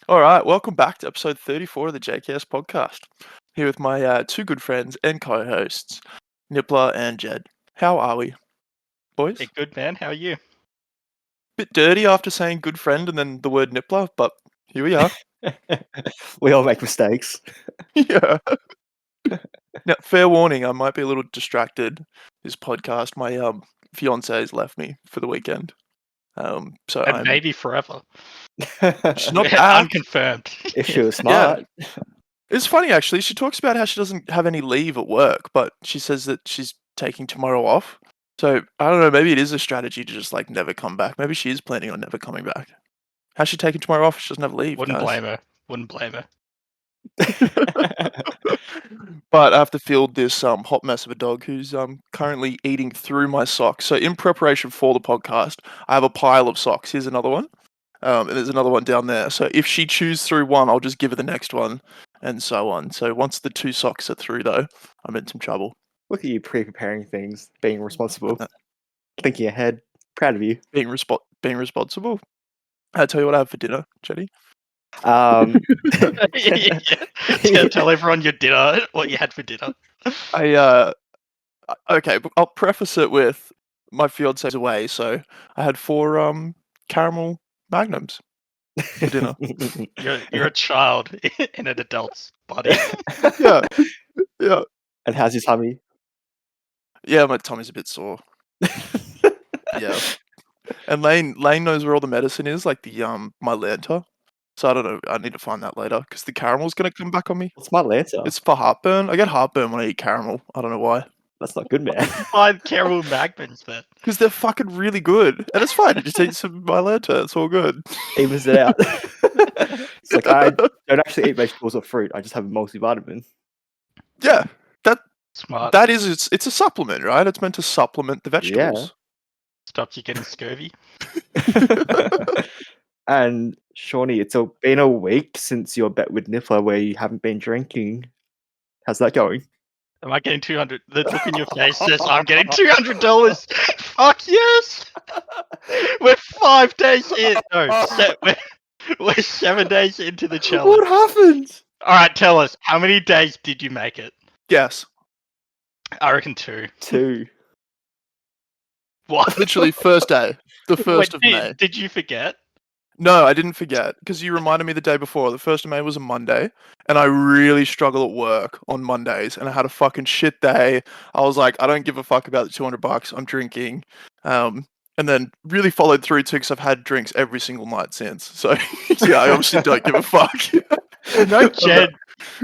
All right, welcome back to episode 34 of the JKS podcast. Here with my two good friends and co-hosts, Nippler and Jed. How are we, boys? Hey, good man. How are you? Bit dirty after saying good friend and then the word Nippler, but here we are. We all make mistakes. Yeah. Now, fair warning, I might be a little distracted. This podcast, my fiance has left me for the weekend. So And I'm maybe forever. she's not back. Unconfirmed. If she was smart. It's funny actually. She talks about how she doesn't have any leave at work, but she says that she's taking tomorrow off. So I don't know. Maybe it is a strategy to just like never come back. Maybe she is planning on never coming back. How's she taking tomorrow off? She doesn't have leave. Wouldn't guys. blame her. Wouldn't blame her. But I have to field this hot mess of a dog who's currently eating through my socks. So in preparation for the podcast, I have a pile of socks. Here's another one. And there's another one down there. So if she chews through one, I'll just give her the next one, and so on. So once the two socks are through, though, I'm in some trouble. Look at you pre-preparing things, being responsible, thinking ahead. Proud of you. Being responsible. I'll tell you what I have for dinner, Jetty. Yeah. Tell everyone your dinner, what you had for dinner. Okay, but I'll preface it with my fiance's away, so I had 4 caramel magnums for dinner. You're a child in an adult's body. Yeah. And how's your tummy? Yeah, my tummy's a bit sore. Yeah. And Lane knows where all the medicine is, like the Mylanta. So I don't know. I need to find that later because the caramel's gonna come back on me. What's my Lancer? It's for heartburn. I get heartburn when I eat caramel. I don't know why. That's not good, man. Find caramel magnums, man. Because they're fucking really good, and it's fine. Just eat some Mylanta. It's all good. Evens it out. It's like I don't actually eat vegetables or fruit. I just have a multivitamin. Yeah, Smart. that is. It's a supplement, right? It's meant to supplement the vegetables. Stops you getting scurvy. And Shawnee, it's been a week since your bet with Niffler where you haven't been drinking. How's that going? Am I getting 200? The look in your face says I'm getting $200. Fuck yes! We're 5 days in. No, we're 7 days into the challenge. What happened? All right, tell us. How many days did you make it? Yes. I reckon 2. 2. What? Literally first day. The 1st of May. Did you forget? No, I didn't forget because you reminded me the day before. The 1st of May was a Monday, and I really struggle at work on Mondays, and I had a fucking shit day. I was like, I don't give a fuck about the $200. I'm drinking, and then really followed through too because I've had drinks every single night since. So yeah, I obviously don't give a fuck. No,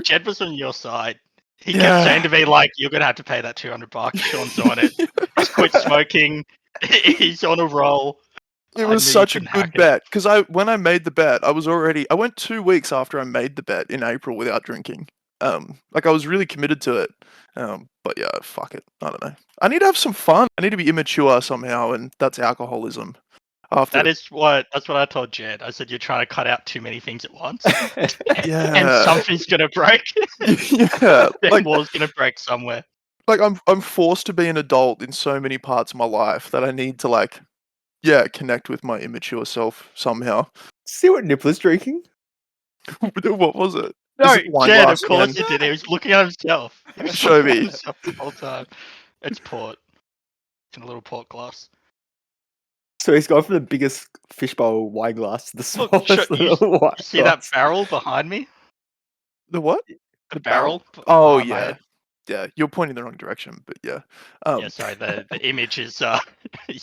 Jed was on your side. He kept saying to me like, "You're gonna have to pay that $200. Sean's on it. He's quit smoking. He's on a roll." It was such a good bet because when I made the bet, I went 2 weeks after I made the bet in April without drinking. Like I was really committed to it. But yeah, fuck it. I don't know. I need to have some fun. I need to be immature somehow, and that's alcoholism. That's what I told Jed. I said you're trying to cut out too many things at once. Yeah. And something's gonna break. Yeah. That wall's gonna break somewhere. Like I'm forced to be an adult in so many parts of my life that I need to connect with my immature self somehow. See what Nippler's drinking? What was it? No, Is it wine Jed, glass of course again? he did. He was looking at himself. He was Show looking at me. himself the whole time. It's port. It's in a little port glass. So he's gone from the biggest fishbowl wine glass to the Look, smallest little wine You see that barrel behind me? The what? The barrel? Oh behind my yeah. head? Yeah, you're pointing the wrong direction, but yeah. Yeah, sorry, the image is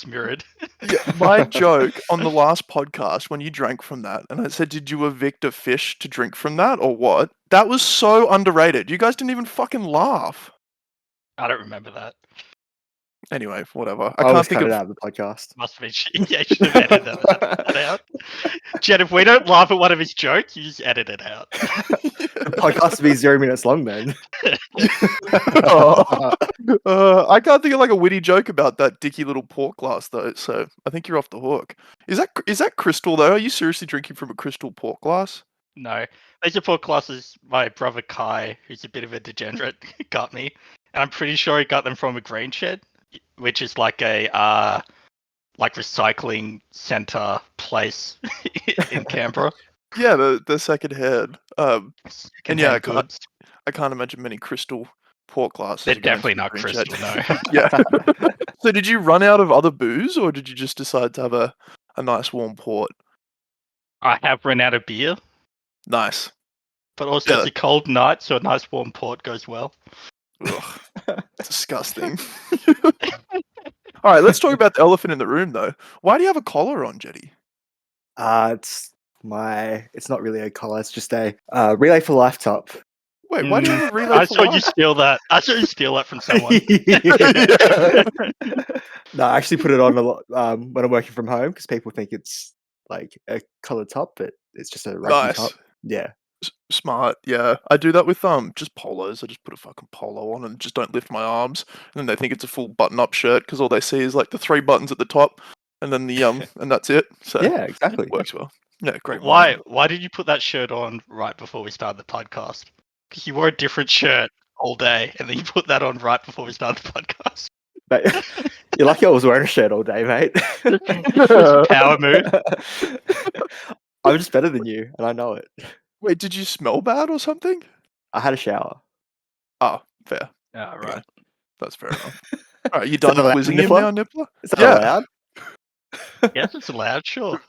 mirrored. Yeah, my joke on the last podcast when you drank from that, and I said, "Did you evict a fish to drink from that, or what?" That was so underrated. You guys didn't even fucking laugh. I don't remember that. Anyway, whatever. I can't think of it out of the podcast. Must have been. Yeah, you should have edited that out. Jed, if we don't laugh at one of his jokes, you just edit it out. The podcast will be 0 minutes long then. I can't think of like a witty joke about that dicky little port glass though, so I think you're off the hook. Is that crystal though? Are you seriously drinking from a crystal port glass? No. These are port glasses my brother Kai, who's a bit of a degenerate, got me. And I'm pretty sure he got them from a grain shed, which is like a recycling center place in Canberra. Yeah, the second hand. And yeah, Second-hand goods. I can't imagine many crystal port glasses. They're are going definitely through not green shed. crystal, no. Yeah. So did you run out of other booze, or did you just decide to have a nice warm port? I have run out of beer, Nice. but also Yeah. it's a cold night, so a nice warm port goes well. Ugh, disgusting. All right, let's talk about the elephant in the room, though. Why do you have a collar on, Jetty? It's not really a collar, it's just a relay for life top. Wait, why do you have a relay I for saw you life? steal that. I saw you steal that from someone. No, I actually put it on a lot when I'm working from home because people think it's like a coloured top, but it's just a rugby Nice. top. Yeah. Smart, yeah. I do that with just polos. I just put a fucking polo on and just don't lift my arms, and then they think it's a full button-up shirt because all they see is like the 3 buttons at the top, and then the and that's it. So Yeah, exactly. it works well. Yeah, great. Why? mind. Why did you put that shirt on right before we started the podcast? Because you wore a different shirt all day, and then you put that on right before we started the podcast. But you're lucky I was wearing a shirt all day, mate. It was a power move. I'm just better than you, and I know it. Wait, did you smell bad or something? I had a shower. Oh, fair. Yeah, right. That's fair enough. All right, you Is that done allowed, quizzing him Nippler? now, Nippler? Is that Yeah. allowed? Yes, it's allowed, sure.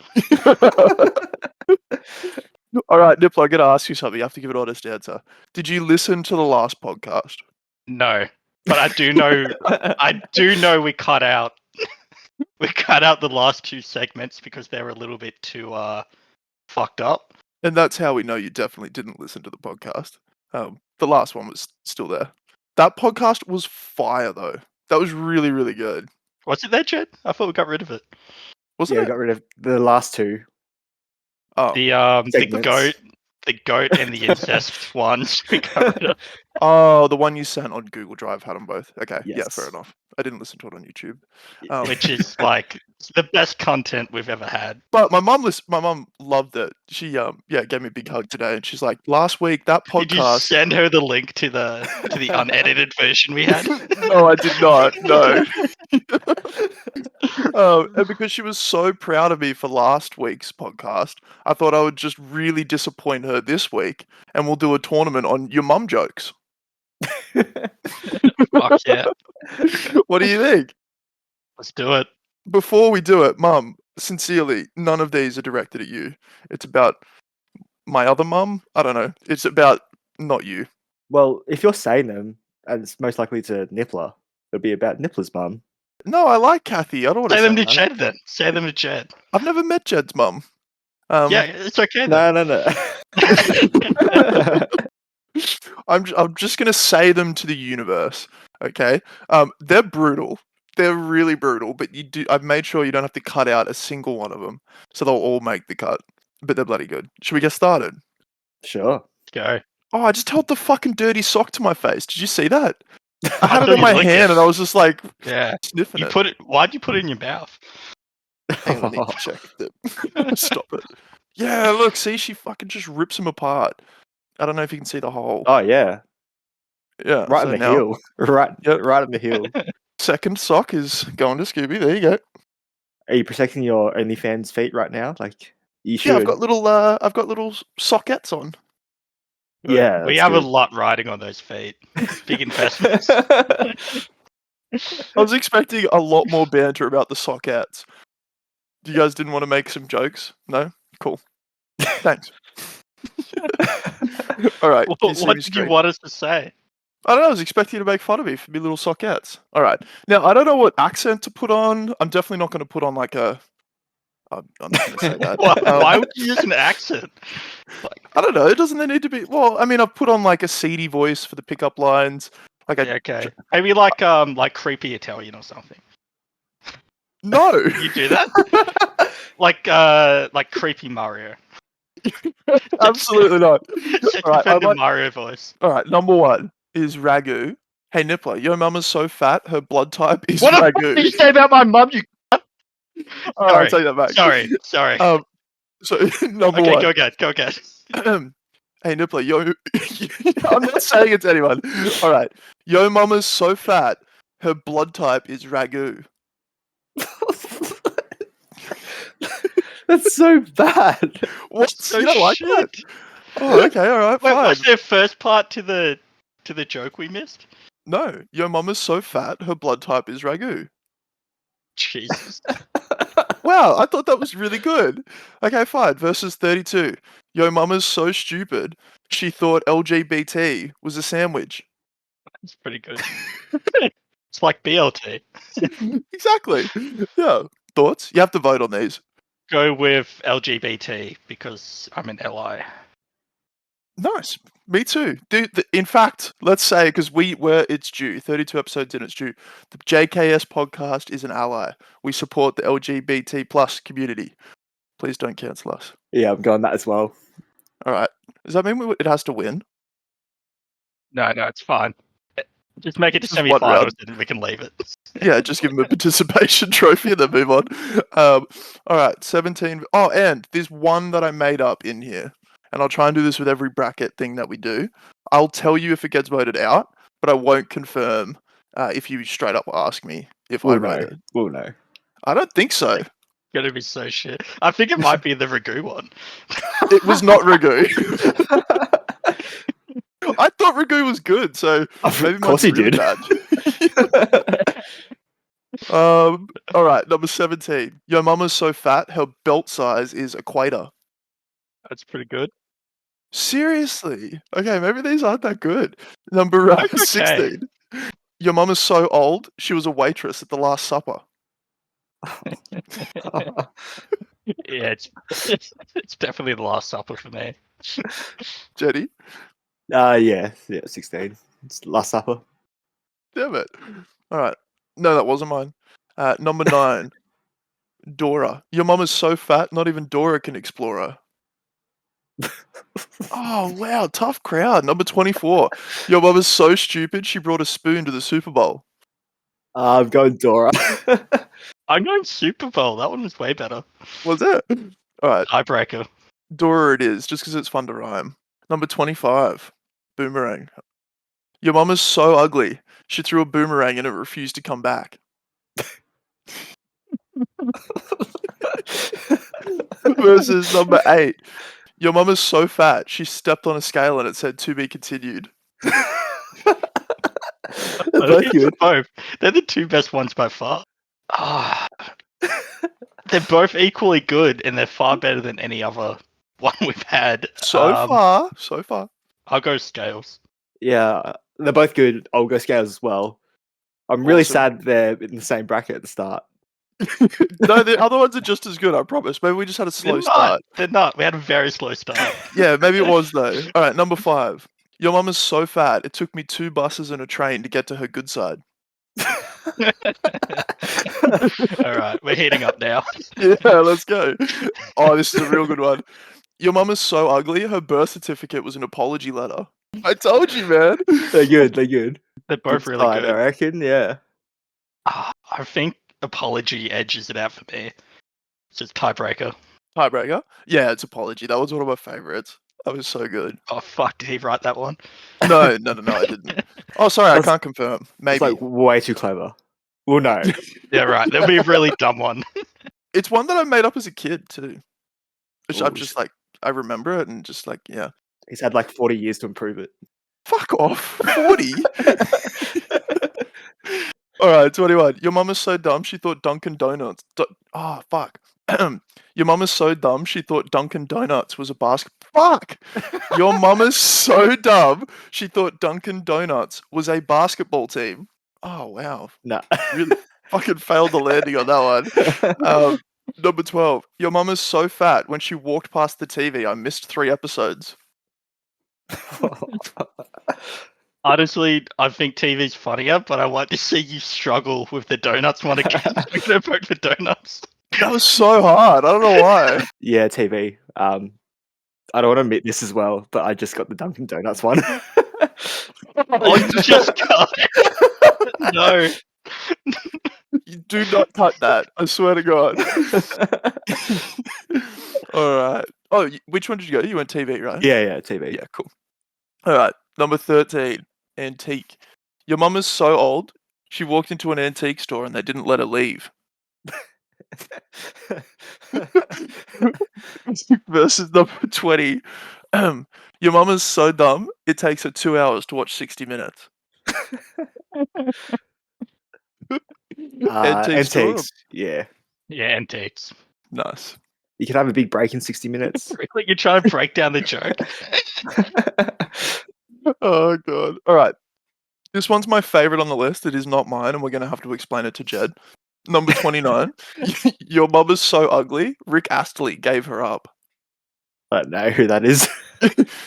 All right, Nippler, I gotta ask you something. You have to give an honest answer. Did you listen to the last podcast? No, but I do know. I do know we cut out. We cut out the last 2 segments because they were a little bit too fucked up. And that's how we know you definitely didn't listen to the podcast. The last one was still there. That podcast was fire, though. That was really, really good. Was it there, Jed? I thought we got rid of it. Wasn't Yeah, it? got rid of the last 2. Oh. The segments. the goat and the incest ones. We got rid of. Oh, the one you sent on Google Drive had them both. Okay, yeah, fair Yes. enough. I didn't listen to it on YouTube. Which is like the best content we've ever had. But my mum loved it. She gave me a big hug today, and she's like, last week that Did you podcast. send her the link to the unedited version we had? No, I did not. No. And because she was so proud of me for last week's podcast, I thought I would just really disappoint her this week, and we'll do a tournament on your mum jokes. Fuck yeah, What do you think? let's do it. Before we do it, Mum, sincerely, none of these are directed at you. It's about my other mum. I don't know. It's about not you. Well, if you're saying them, and it's most likely to Nippler, it'll be about Nippler's mum. No, I like Kathy. I don't want to Say them to that. Jed then. Say them to Jed. I've never met Jed's mum. Yeah, it's okay. Then. No. I'm just gonna say them to the universe. Okay. They're brutal. They're really brutal. But I've made sure you don't have to cut out a single one of them, so they'll all make the cut. But they're bloody good. Should we get started? Sure. Go. Oh, I just held the fucking dirty sock to my face. Did you see that? I had it thought in you my licked hand, it. and I was just like Yeah. sniffing You it. put it. Why'd you put it in your mouth? Hang on, I need to check it. Stop it. Yeah, look, see, she fucking just rips them apart. I don't know if you can see the hole. Oh yeah, Yeah, right so in the now, heel. Right in the heel. second sock is going to Scooby. There you go. Are you protecting your OnlyFans feet right now? Like you should. Yeah, I've got little sockets on. Yeah, we that's have a good. lot riding on those feet. Big investments. I was expecting a lot more banter about the sockets. You guys didn't want to make some jokes? No? Cool. Thanks. All right. What can you see me did you straight? want us to say? I don't know. I was expecting you to make fun of me for my little sockets. All right. Now, I don't know what accent to put on. I'm definitely not going to put on like a. I'm not going to say that. Why would you use an accent? I don't know. It doesn't need to be. Well, I mean, I've put on like a seedy voice for the pickup lines. Like Yeah, okay. Maybe like creepy Italian or something. No. You do that? like creepy Mario. Absolutely not. Just All right, defend the Mario voice. All right. Number 1 is ragu. Hey, Nippler, your mum is so fat, her blood type is What the ragu. fuck did you say about my mum? You. All right, I'll take that back. Sorry. So number Okay, 1. go again. Hey, Nippler, I'm not saying it to anyone. All right. Yo mama's so fat, her blood type is ragu. That's so bad. What? So You don't like that? shit. Oh, okay, all right, Wait, fine. was there first part to the joke we missed? No, your mum is so fat, her blood type is ragu. Jesus. Wow, I thought that was really good. Okay, fine. Versus 32. Yo mama's so stupid, she thought LGBT was a sandwich. That's pretty good. It's like BLT. Exactly. Yeah. Thoughts? You have to vote on these. Go with LGBT because I'm an ally. Nice. Me too. Dude, in fact, let's say, because it's due, 32 episodes in, it's due. The JKS podcast is an ally. We support the LGBT plus community. Please don't cancel us. Yeah, I'm going that as well. All right. Does that mean it has to win? No, it's fine. Just make it to Just one round. semi-finals and we can leave it. Yeah, just give him a participation trophy and then move on. All right, 17. Oh, and there's one that I made up in here, and I'll try and do this with every bracket thing that we do. I'll tell you if it gets voted out, but I won't confirm if you straight up ask me if I We'll wrote know. it. We'll know. I don't think so. Gonna be so shit. I think it might be the Ragu one. It was not Ragu. I thought Ragu was good, so maybe Of course mine's he really did. bad. All right, number 17. Your mama's so fat, her belt size is equator. That's pretty good. Seriously? Okay, maybe these aren't that good. Number That's okay. 16. Your mama's so old, she was a waitress at the Last Supper. Yeah, it's definitely the Last Supper for me. Jenny? Yeah, 16. It's Last Supper. Damn it. All right. No, that wasn't mine. Number 9. Dora. Your mama's so fat, not even Dora can explore her. Oh, wow. Tough crowd. Number 24. Your mama's so stupid, she brought a spoon to the Super Bowl. I'm going Dora. I'm going Super Bowl. That one was way better. Was it? All right. Tiebreaker. Dora it is, just because it's fun to rhyme. Number 25. Boomerang. Your mama's so ugly, she threw a boomerang and it refused to come back. Versus number 8. Your mama's so fat, she stepped on a scale and it said to be continued. Both good. They're the two best ones by far. They're both equally good and they're far better than any other one we've had. So far. I'll go scales. Yeah, they're both good. I'll go scales as well. I'm really Awesome. sad they're in the same bracket at the start. No, the other ones are just as good, I promise. Maybe we just had a slow start. They're not. We had a very slow start. Yeah, maybe it was though. All right, number 5. Your mum is so fat, it took me 2 buses and a train to get to her good side. All right, we're heating up now. Yeah, let's go. Oh, this is a real good one. Your mum is so ugly, her birth certificate was an apology letter. I told you, man. They're good. They're good. They're both Good really side, good. I reckon. Yeah. I think apology edges it out for me. It's just tiebreaker. Tiebreaker? Yeah, it's apology. That was one of my favorites. That was so good. Oh fuck! Did he write that one? No, I didn't. Oh, sorry, I can't confirm. Maybe. It's like way too clever. Well, no. Yeah, right. That'll be a really dumb one. It's one that I made up as a kid too. Which I'm Ooh, just like, I remember it and just like, yeah. He's had like 40 years to improve it. Fuck off. 40? All right, 21. Your mum is so dumb, she thought Dunkin' Donuts. Oh, fuck. Your mum is so dumb, she thought Dunkin' Donuts was a basket. Fuck! Your mum is so dumb, she thought Dunkin' Donuts was a basketball team. Oh, wow. No. Really fucking failed the landing on that one. Number 12. Your mum is so fat, when she walked past the TV, I missed 3 episodes. Honestly, I think TV's funnier, but I want to see you struggle with the donuts one again. I'm gonna vote for donuts. That was so hard. I don't know why. Yeah, TV. I don't want to admit this as well, but I just got the Dunkin' Donuts one. Oh, you just got it. No. You do not cut that. I swear to God. All right. Oh, which one did you go? You went TV, right? Yeah, TV. Yeah, cool. All right. Number 13. Antique. Your mum is so old, she walked into an antique store and they didn't let her leave. Versus number 20. Your mum is so dumb, it takes her 2 hours to watch 60 Minutes. Antiques tour? Antiques. Yeah. Yeah, antiques. Nice. You can have a big break in 60 minutes. Really? You're trying to break down the joke? Oh, God. All right. This one's my favorite on the list. It is not mine, and we're going to have to explain it to Jed. Number 29. Your mum is so ugly, Rick Astley gave her up. I don't know who that is.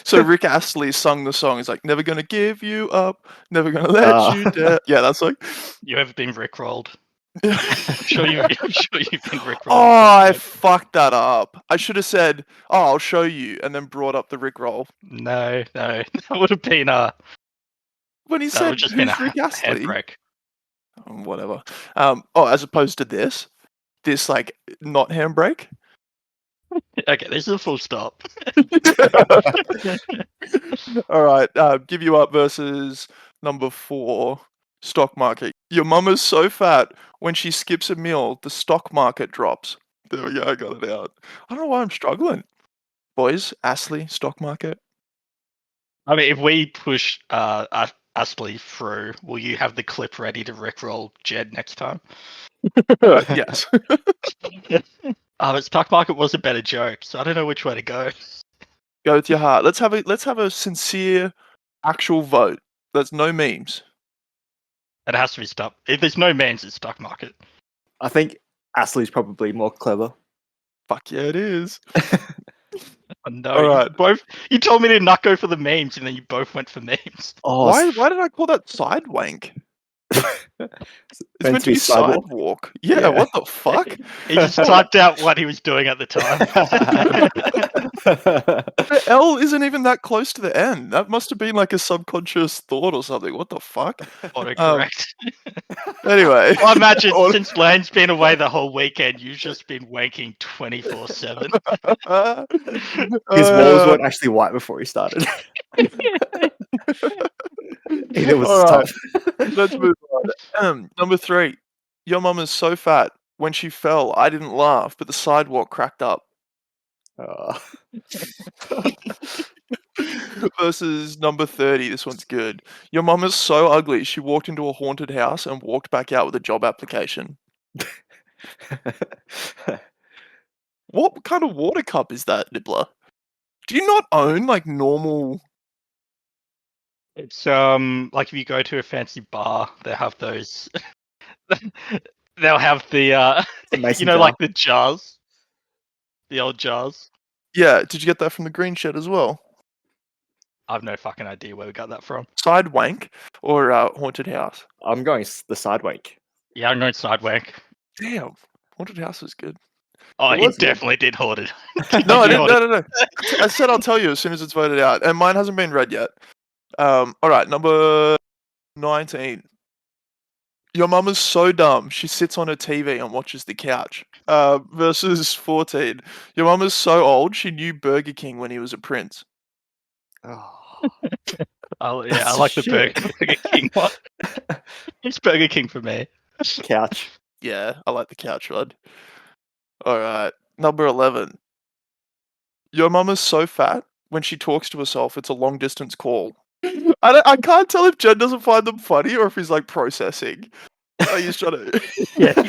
So Rick Astley sung the song. He's like, never gonna give you up, never gonna let you down. Yeah, that's like. You ever been rickrolled? I'm sure you've been rickrolled. Oh, I fucked that up. I should have said, "Oh, I'll show you," and then brought up the Rickroll. No, that would have been When he that would said, just been "Who's a Rick Astley?" handbrake. Whatever. As opposed to this like not handbrake. Okay, this is a full stop. All right, give you up versus number 4, stock market. Your mum is so fat when she skips a meal, the stock market drops. There we go, I got it out. I don't know why I'm struggling. Boys, Astley, stock market. I mean, if we push Astley through, will you have the clip ready to rickroll Jed next time? Yes. But stock market was a better joke, so I don't know which way to go. Go with your heart. Let's have a sincere, actual vote. There's no memes. It has to be stock. If there's no memes, it's stock market. I think Astley's probably more clever. Fuck yeah, it is. No, All right. You told me to not go for the memes, and then you both went for memes. Oh, Why did I call that side wank? It's meant to be sidewalk. Yeah, what the fuck? He just typed out what he was doing at the time. The L isn't even that close to the N. That must have been like a subconscious thought or something. What the fuck? Autocorrect. Anyway. Well, imagine since Lane's been away the whole weekend, you've just been wanking 24/7. His walls weren't actually white before he started. It was tough. Let's move on. Number 3. Your mum is so fat. When she fell, I didn't laugh, but the sidewalk cracked up. Versus number 30. This one's good. Your mum is so ugly. She walked into a haunted house and walked back out with a job application. What kind of water cup is that, Nibbler? Do you not own like normal? It's like if you go to a fancy bar, they have those. They'll have the like the jars, the old jars. Yeah, did you get that from the green shed as well? I've no fucking idea where we got that from. Side wank or haunted house? I'm going the side wank. Yeah, I'm going side wank. Damn, haunted house is good. Oh, he definitely did haunted. No, I didn't. No. I said I'll tell you as soon as it's voted out, and mine hasn't been read yet. All right, number 19. Your mum is so dumb, she sits on her TV and watches the couch. Versus 14. Your mum is so old, she knew Burger King when he was a prince. Oh, yeah, I like the Burger King one. It's Burger King for me. Couch. Yeah, I like the couch one. All right, number 11. Your mum is so fat, when she talks to herself, it's a long distance call. I can't tell if Jen doesn't find them funny or if he's like processing. He's trying to. Yeah,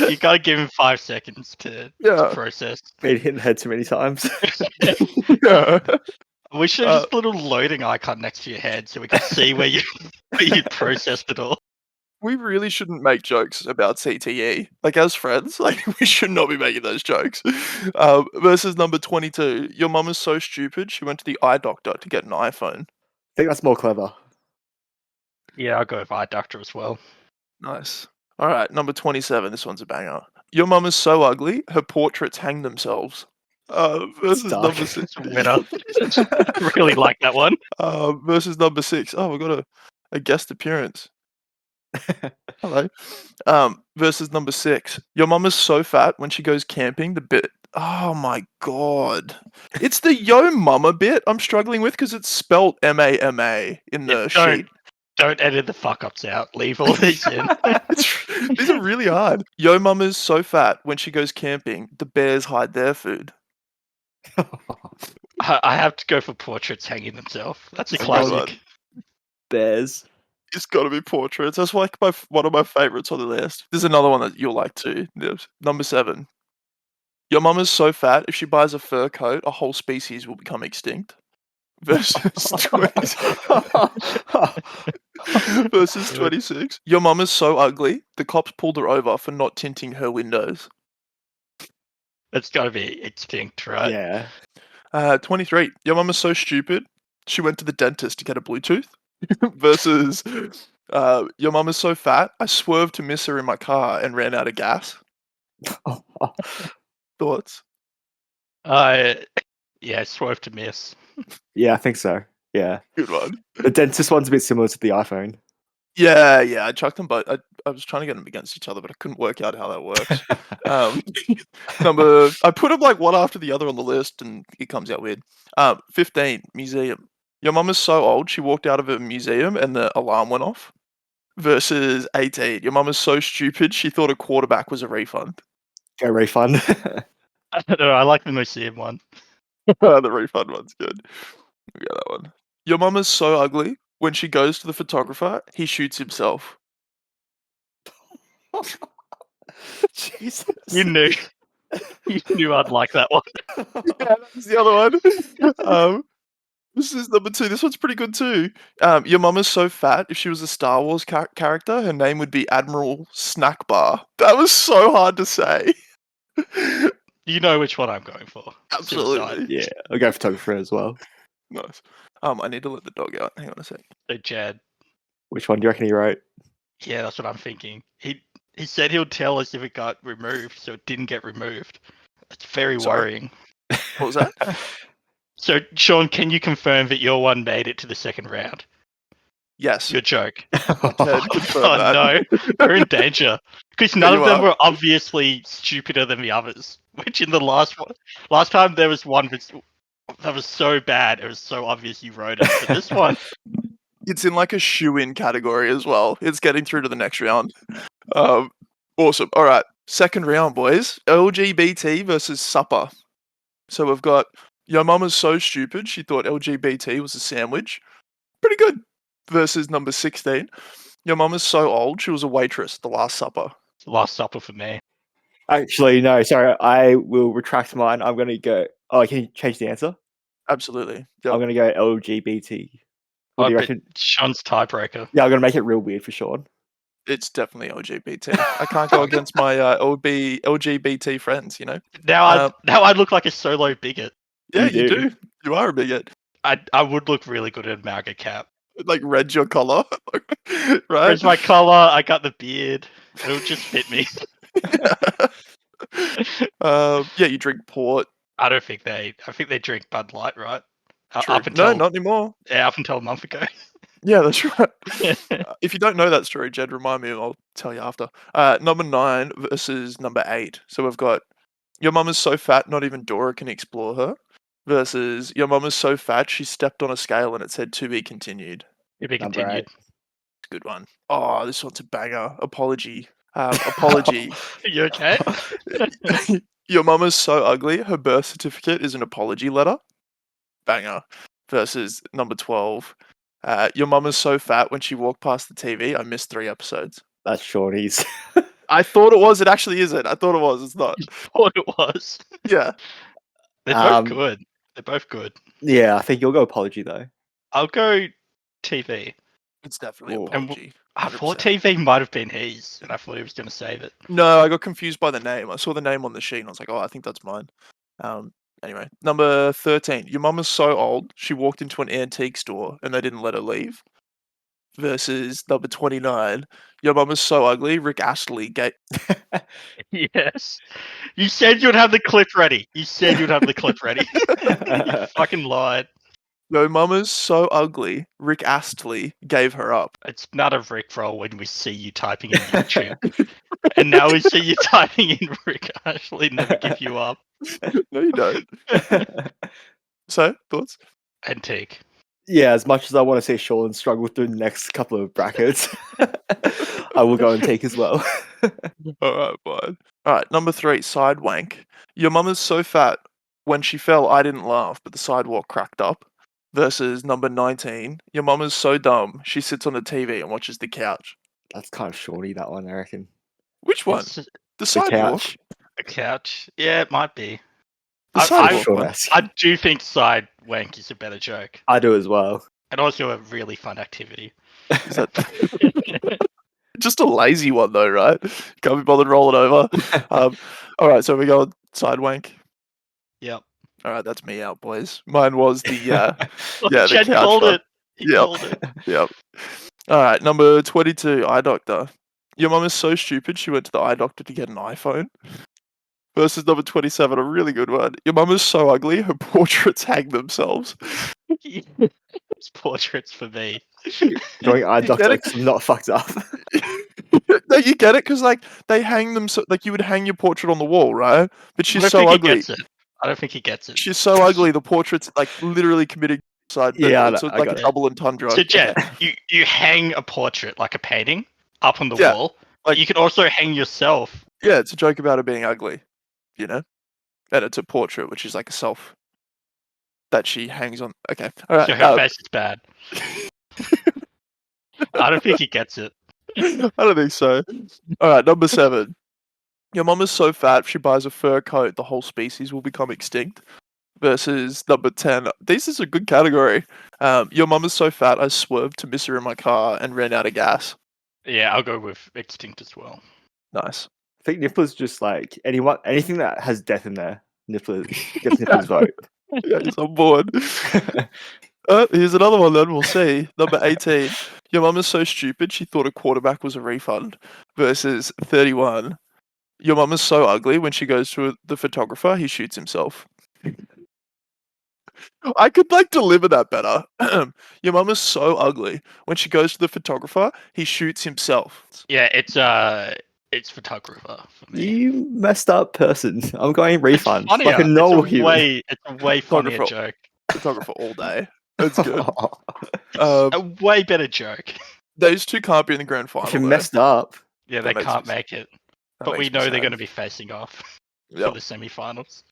you gotta give him 5 seconds to process. Been hit in the head too many times. Yeah. We should have just put a little loading icon next to your head so we can see where you processed it all. We really shouldn't make jokes about CTE. Like, as friends, like, we should not be making those jokes. Versus number 22. Your mum is so stupid, she went to the eye doctor to get an iPhone. I think that's more clever. Yeah, I'll go with eye doctor as well. Nice. All right, number 27. This one's a banger. Your mum is so ugly, her portraits hang themselves. Versus number 6. Winner. Really like that one. Versus number 6. Oh, we've got a guest appearance. Hello. Versus number 6. Your mum is so fat when she goes camping. The bit. Oh my god. It's the yo mama bit I'm struggling with because it's spelt MAMA in the sheet. Don't edit the fuck ups out. Leave all these in. These are really hard. Yo mama's so fat when she goes camping, the bears hide their food. I have to go for portraits hanging themselves. That's a That's a good classic. one. Bears. It's got to be portraits. That's like one of my favorites on the list. There's another one that you'll like too. Nibs. Number 7. Your mama's so fat, if she buys a fur coat, a whole species will become extinct. Versus 26. Your mama's so ugly, the cops pulled her over for not tinting her windows. That's got to be extinct, right? Yeah. 23. Your mama's so stupid, she went to the dentist to get a Bluetooth. Versus your mama's so fat, I swerved to miss her in my car and ran out of gas. Thoughts? Yeah, swerve to miss. Yeah, I think so. Yeah. Good one. The dentist one's a bit similar to the iPhone. Yeah, I chucked them, but I was trying to get them against each other, but I couldn't work out how that works. I put them like one after the other on the list, and it comes out weird. 15, museum. Your mum is so old, she walked out of a museum and the alarm went off. Versus 18, your mum is so stupid, she thought a quarterback was a refund. Go refund. I don't know. I like the museum one. The refund one's good. We got that one. Your mum is so ugly. When she goes to the photographer, he shoots himself. Jesus. You knew. You knew I'd like that one. Yeah, that's the other one. This is number 2. This one's pretty good too. Your mum is so fat. If she was a Star Wars character, her name would be Admiral Snack Bar. That was so hard to say. You know which one I'm going for. Absolutely. Yeah, I'll go photographer as well. Nice. I need to let the dog out. Hang on a sec. So Jed. Which one do you reckon he wrote? Yeah, that's what I'm thinking. He said he'll tell us if it got removed, so it didn't get removed. It's very worrying. What was that? So, Sean, can you confirm that your one made it to the second round? Yes. Your joke. Ted, confirm Oh that. no, we're in danger because none You of them are. were obviously stupider than the others. Which in the last time there was one that was so bad, it was so obvious you wrote it. But this one, It's in like a shoe-in category as well. It's getting through to the next round. Awesome. All right. Second round, boys. LGBT versus supper. So we've got your mum is so stupid, she thought LGBT was a sandwich. Pretty good. Versus number 16. Your mum is so old, she was a waitress at the Last Supper. Last Supper for me. Actually, no, sorry. I will retract mine. I'm going to go... Oh, can you change the answer? Absolutely. Yep. I'm going to go LGBT. What do you reckon? Sean's tiebreaker. Yeah, I'm going to make it real weird for Sean. It's definitely LGBT. I can't go against my LGBT friends, you know? Now I look like a solo bigot. Yeah, You you do. do. You are a bigot. I would look really good in a MAGA cap. Like red your collar, right? Where's my collar? I got the beard. It'll just fit me. Yeah, you drink port. I don't think I think they drink Bud Light, right? True. Up until, No, not anymore. Yeah, up until a month ago. Yeah, that's right. If you don't know that story, Jed, remind me. I'll tell you after. Number 9 versus number 8. So we've got your mum is so fat, not even Dora can explore her. Versus your mum is so fat, she stepped on a scale and it said to be continued. To be Number continued. Good one. Oh, this one's a banger. Apology. Apology. You okay? Your mum is so ugly, her birth certificate is an apology letter. Banger. Versus number 12. Your mum is so fat when she walked past the TV, I missed 3 episodes. That's Shorty's. I thought it was, it actually isn't. I thought it was, it's not. Thought it was. Yeah. They're both good. They're both good. Yeah, I think you'll go apology though. I'll go TV. It's definitely Ooh. apology. I thought 100%. TV might have been his, and I thought he was going to save it. No, I got confused by the name. I saw the name on the sheet and I was like, oh, I think that's mine. Anyway, number 13. Your mum is so old, she walked into an antique store and they didn't let her leave. Versus number 29. Your mum is so ugly, Rick Astley gave... Yes. You said you'd have the clip ready. You fucking lied. Your mum is so ugly, Rick Astley gave her up. It's not a Rick roll when we see you typing in YouTube. And now we see you typing in Rick Astley never give you up. No, you don't. So, thoughts? Antique. Yeah, as much as I want to say Sean struggled through the next couple of brackets, I will go and take as well. Alright, fine. Alright, number 3, side wank. Your mum is so fat, when she fell, I didn't laugh, but the sidewalk cracked up. Versus number 19, your mum is so dumb, she sits on the TV and watches the couch. That's kind of shorty, that one, I reckon. Which one? It's The The sidewalk? couch. a couch. Yeah, it might be. The I- sidewalk Sean one. esque. I do think side wank is a better joke, I do as well. and also a really fun activity. Is that just a lazy one though, right? Can't be bothered rolling over. Alright, so we go side wank. Yep. Alright, that's me out, boys. Mine was the yeah, the Jen couch called one. it. He Yep. called it. Yep. Alright, number 22, eye doctor. Your mum is so stupid she went to the eye doctor to get an iPhone. Versus number 27, a really good one. Your mum is so ugly, her portraits hang themselves. It's portraits for me. Going eye You doctor get it? like I'm not fucked up. No, you get it? Because, like, they hang them so, like, you would hang your portrait on the wall, right? But I she's don't so think ugly. he gets it. I don't think he gets it. She's so ugly, the portrait's, like, literally committing suicide. But Yeah, it's I like got a it. double entendre. So, Jen, Okay. you hang a portrait like a painting up on the Yeah, wall. like- You can also hang yourself. Yeah, it's a joke about her being ugly, you know? And it's a portrait, which is like a self that she hangs on. Okay, all right. So her face is bad. I don't think he gets it. I don't think so. All right, number 7. Your mum is so fat, if she buys a fur coat, the whole species will become extinct. Versus number 10. This is a good category. Your mum is so fat, I swerved to miss her in my car and ran out of gas. Yeah, I'll go with extinct as well. Nice. I think Nippler's just like anything that has death in there. Nippler gets Nippler's vote. Yeah, he's on board. Here's another one then, we'll see. Number 18. Your mum is so stupid, she thought a quarterback was a refund. Versus 31. Your mum is so ugly, when she goes to the photographer, he shoots himself. I could like deliver that better. Your mum is so ugly. When she goes to the photographer, he shoots himself. Yeah, it's photographer for me. You messed up person. I'm going refund. It's funnier. Like a normal it's human. it's a way funnier Photographer. joke. Photographer all day. That's good. It's Um, a way better joke. Those two can't be in the grand final. If you though. messed up, Yeah, That they makes can't me- make it. That But we makes me know they're sad. going to be facing off for Yep. the semi-finals.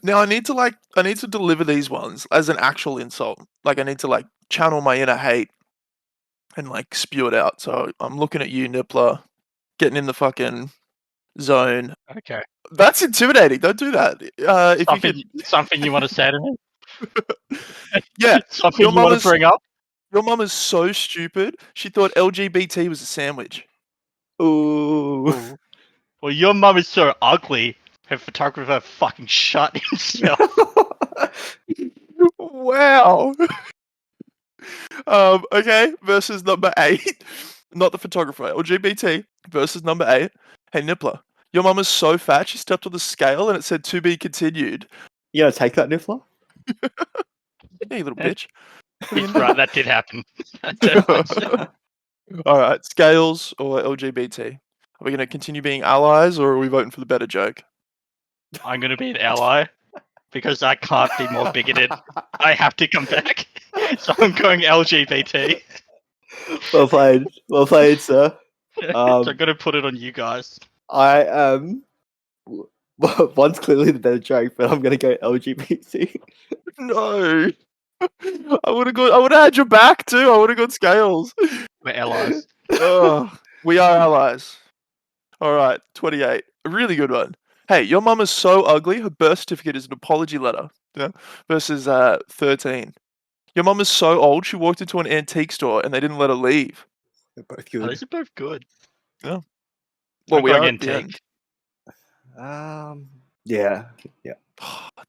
Now I need to deliver these ones as an actual insult. Like I need to like channel my inner hate and like spew it out. So I'm looking at you, Nippler, getting in the fucking zone. Okay. That's intimidating. Don't do that. If Something, you something you want to say to me? could, yeah. Something Your you want mum to bring up? Your mum is so stupid. She thought LGBT was a sandwich. ooh. Well, your mum is so ugly. Her photographer fucking shut himself. Wow. Okay. Versus number 8. Not the photographer. LGBT versus number 8. Hey, Nippler. Your mum is so fat, she stepped on the scale and it said to be continued. You gonna take that, Niffler? Hey, you little bitch. He's right, that did happen. That definitely- Alright, scales or LGBT? Are we going to continue being allies or are we voting for the better joke? I'm going to be an ally because I can't be more bigoted. I have to come back. So I'm going LGBT. Well played, sir. So I'm going to put it on you guys. I one's clearly the better joke, but I'm gonna go LGBT. No. I would have had your back too. I would have got scales. We're allies. Ugh, we are allies. All right, 28. A really good one. Hey, your mum is so ugly, her birth certificate is an apology letter. Yeah. Versus 13. Your mum is so old, she walked into an antique store and they didn't let her leave. They're both Oh, good. these are both good. Well, I'm we going are at the antique. end. Yeah.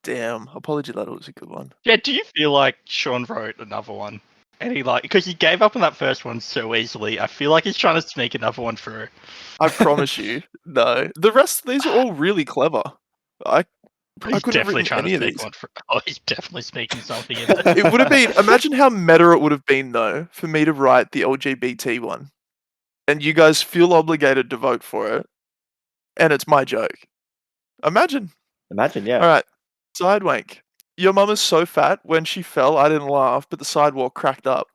Damn, apology letter was a good one. Yeah, do you feel like Sean wrote another one? And he because he gave up on that first one so easily, I feel like he's trying to sneak another one through. I promise you, no. The rest of these are all really clever. I He's couldn't have definitely written trying to any of sneak these. one through. Oh, he's definitely sneaking something in there. It would have been. Imagine how meta it would have been though for me to write the LGBT one, and you guys feel obligated to vote for it, and it's my joke. Imagine. Imagine, yeah. All right, side wank. Your mum is so fat, when she fell, I didn't laugh, but the sidewalk cracked up.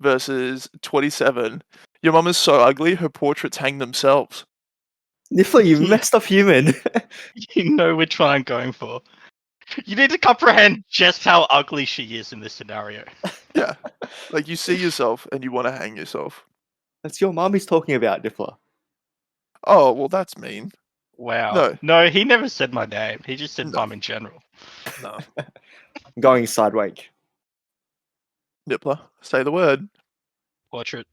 Versus 27. Your mum is so ugly, her portraits hang themselves. Niffler, you messed up human. You know which one I'm going for. You need to comprehend just how ugly she is in this scenario. Yeah. Like, you see yourself and you want to hang yourself. That's your mum he's talking about, Niffler. Oh, well, that's mean. Wow. No, he never said my name. He just said No. mum in general. No. I'm going sideways. Nippler, say the word. Portrait.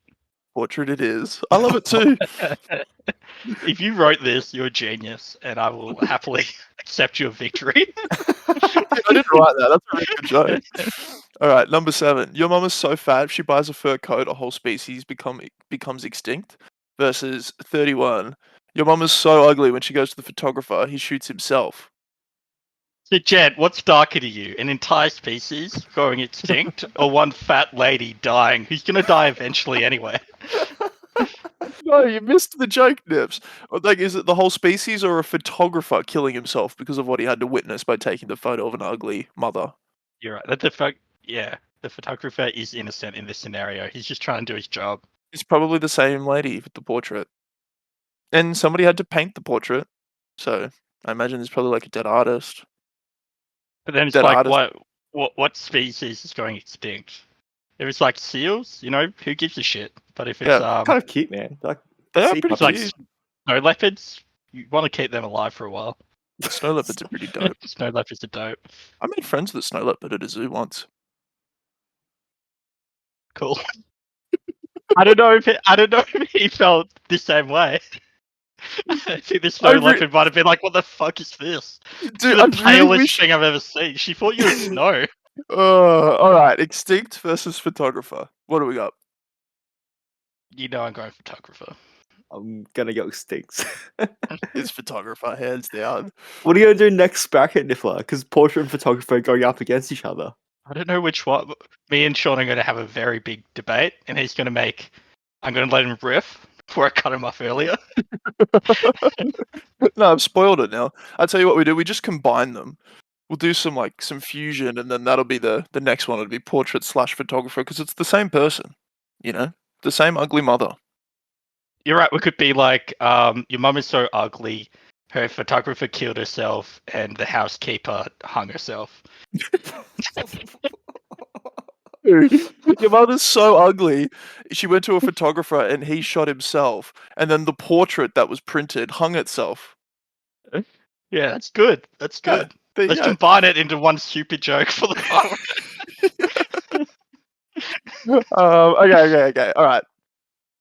Portrait it is. I love it too. If you wrote this, you're a genius, and I will happily accept your victory. I didn't write that. That's a really good joke. All right, number 7. Your mum is so fat, if she buys a fur coat, a whole species becomes extinct. Versus 31. Your mum is so ugly, when she goes to the photographer, he shoots himself. So, Jed, what's darker to you? An entire species going extinct, or one fat lady dying who's going to die eventually anyway? No, you missed the joke, Nips. Like, is it the whole species or a photographer killing himself because of what he had to witness by taking the photo of an ugly mother? You're right. The photographer is innocent in this scenario. He's just trying to do his job. It's probably the same lady with the portrait. And somebody had to paint the portrait. So I imagine there's probably like a dead artist. But then it's Dead like, artist. what species is going extinct? If it's like seals, who gives a shit? But if it's Yeah. Kind of cute, man. Like, They are sea pretty it's like cute. snow leopards, you want to keep them alive for a while. Snow leopards are pretty dope. Snow leopards are dope. I made friends with a snow leopard at a zoo once. Cool. I don't know if he felt the same way. I think the snow leopard might have been like, "What the fuck is this? Dude, The palest thing I've ever seen." She thought you were snow. All right, extinct versus photographer. What do we got? You know I'm going photographer. I'm gonna go extinct. It's photographer, hands down. What are you gonna do next bracket, Niffler? Because portrait and photographer are going up against each other. I don't know which one. Me and Sean are going to have a very big debate, and he's going to make. I'm going to let him riff before I cut him off earlier. No, I've spoiled it now. I tell you what we do. We just combine them. We'll do some fusion, and then that'll be the next one. It'll be portrait / photographer because it's the same person. The same ugly mother. You're right. We could be like, your mum is so ugly, her photographer killed herself, and the housekeeper hung herself. Your mother's so ugly. She went to a photographer and he shot himself, and then the portrait that was printed hung itself. Yeah, that's good. That's good. Yeah, Let's combine it into one stupid joke for the final. Okay. All right.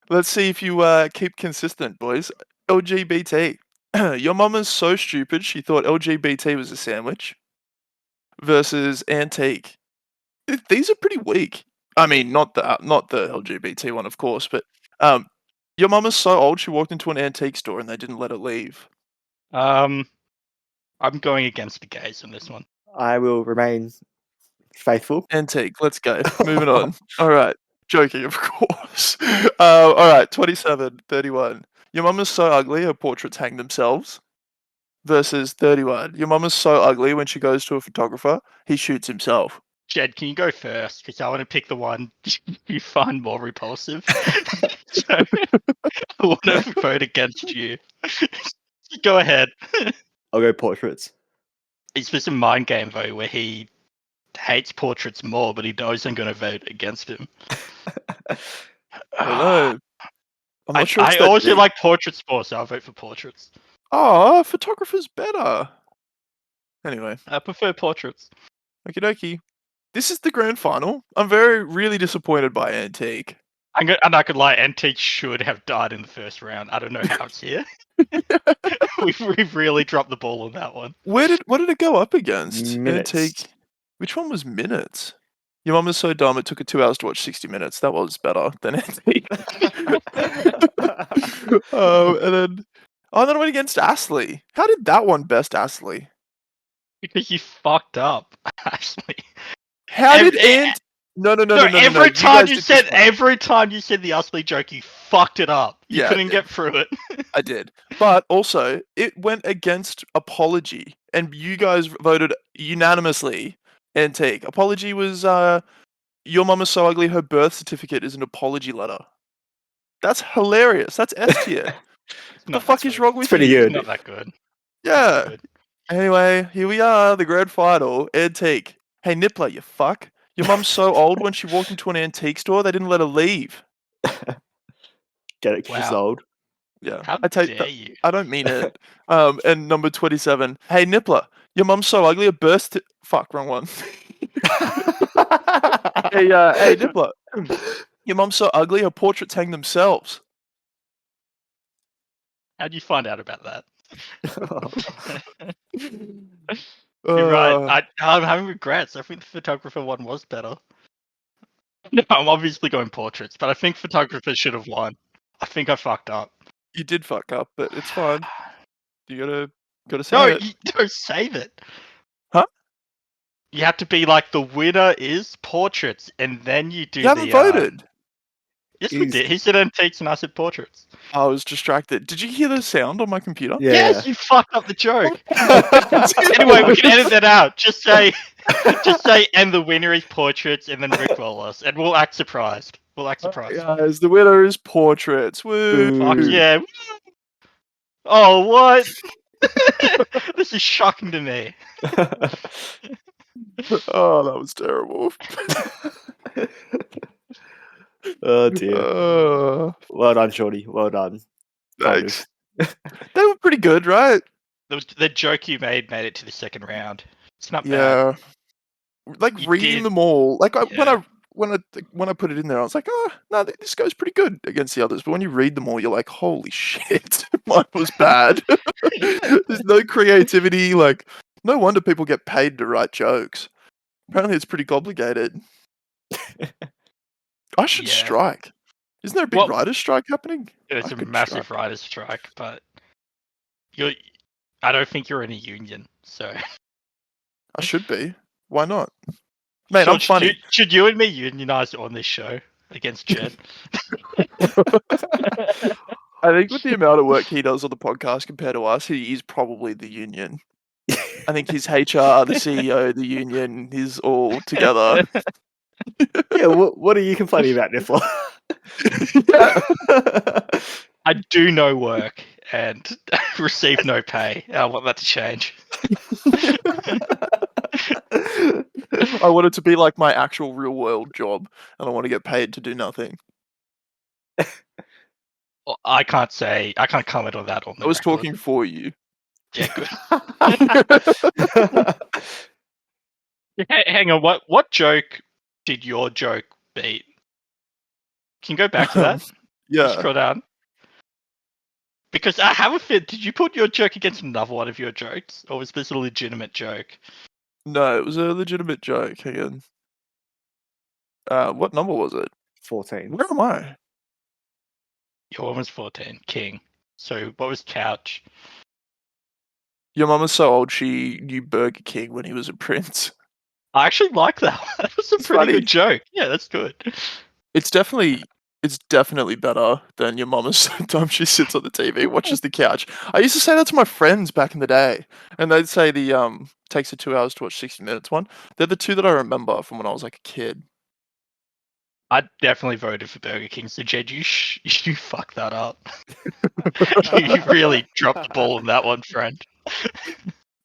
Let's see if you keep consistent, boys. LGBT. Your mum is so stupid she thought LGBT was a sandwich. Versus antique. These are pretty weak. I mean, not the LGBT one, of course, but your mum is so old she walked into an antique store and they didn't let her leave. I'm going against the gays on this one. I will remain faithful. Antique. Let's go. Moving on. All right. Joking, of course. All right. 27, 31. Your mum is so ugly her portraits hang themselves. Versus 31. Your mum is so ugly when she goes to a photographer, he shoots himself. Jed, can you go first? Because I want to pick the one you find more repulsive. So I want to vote against you. Go ahead. I'll go portraits. It's just a mind game, though, where he hates portraits more, but he knows I'm going to vote against him. I don't know. I'm not sure. I also like portraits more, so I'll vote for portraits. Oh, photographer's better. Anyway. I prefer portraits. Okie dokie. This is the grand final. I'm really disappointed by Antique. And I could lie, Antique should have died in the first round. I don't know how it's here. We've really dropped the ball on that one. What did it go up against? Minutes. Antique. Which one was minutes? Your mum is so dumb it took her 2 hours to watch 60 Minutes. That was better than Antique. And then I went against Astley. How did that one best Astley? Because you fucked up, Ashley. How did Ant? No. Every time you said the Astley joke, you fucked it up. You couldn't get through it. I did. But also, it went against apology. and you guys voted unanimously antique. Apology was your mum is so ugly her birth certificate is an apology letter. That's hilarious. That's S tier. What the fuck is wrong with pretty you? good. Not that good. Yeah. Good. Anyway, here we are, the grand final. Antique. Hey, Nippler, you fuck. Your mum's so old when she walked into an antique store, they didn't let her leave. Get it 'cause she's Wow. old. Yeah. How I take dare that. you? I don't mean it. And number 27. Hey, Nippler, your mum's so ugly, a burst. Fuck, wrong one. Hey, Nippler, your mum's so ugly, her portraits hang themselves. How'd you find out about that? You're right. I'm having regrets. I think the photographer one was better. No, I'm obviously going portraits, but I think photographer should have won. I think I fucked up. You did fuck up, but it's fine. You gotta say No, it. you don't save it. Huh? You have to be like the winner is portraits, and then you do You haven't voted. Yes, we did. He said antiques, and I said portraits. I was distracted. Did you hear the sound on my computer? Yeah. Yes, you fucked up the joke. Anyway, we can edit that out. Just say, and the winner is portraits, and then rickroll us, and we'll act surprised. We'll act surprised. Guys, the winner is portraits. Woo! Fuck yeah. Oh, what? This is shocking to me. Oh, that was terrible. Oh dear. Well done, Shorty. Well done. Thanks. They were pretty good, right? The joke you made it to the second round. It's not bad. Yeah. Like You reading did. them all. Like Yeah. when I put it in there, I was like, oh no, this goes pretty good against the others. But when you read them all, you're like, holy shit, mine was bad. There's no creativity. Like, no wonder people get paid to write jokes. Apparently, it's pretty complicated. I should Yeah. strike. Isn't there a big Well, writer's strike happening? It's a massive writer's strike, but I don't think you're in a union, so I should be. Why not? Mate, So I'm funny. Should you and me unionize on this show against Jed? I think with the amount of work he does on the podcast compared to us, he is probably the union. I think his HR, the CEO, the union, he's all together. Yeah, what are you complaining about, Niffler? I do no work and receive no pay. I want that to change. I want it to be like my actual real world job, and I want to get paid to do nothing. Well, I can't comment on that on the I was record. talking for you. Yeah, good. Hang on, what joke did your joke beat? Can you go back to that? Yeah. Scroll down. Because I have a fit. Did you put your joke against another one of your jokes, or was this a legitimate joke? No, it was a legitimate joke. Hang on. What number was it? 14. Where am I? Your one was 14, King. So what was Couch? Your mum is so old she knew Burger King when he was a prince. I actually like that one. That was a pretty funny. good joke. Yeah, that's good. It's definitely better than your mum is sometimes she sits on the TV, watches the couch. I used to say that to my friends back in the day, and they'd say the takes her 2 hours to watch 60 Minutes one. They're the two that I remember from when I was like a kid. I definitely voted for Burger King. So Jed, you fucked that up. You really dropped the ball on that one, friend.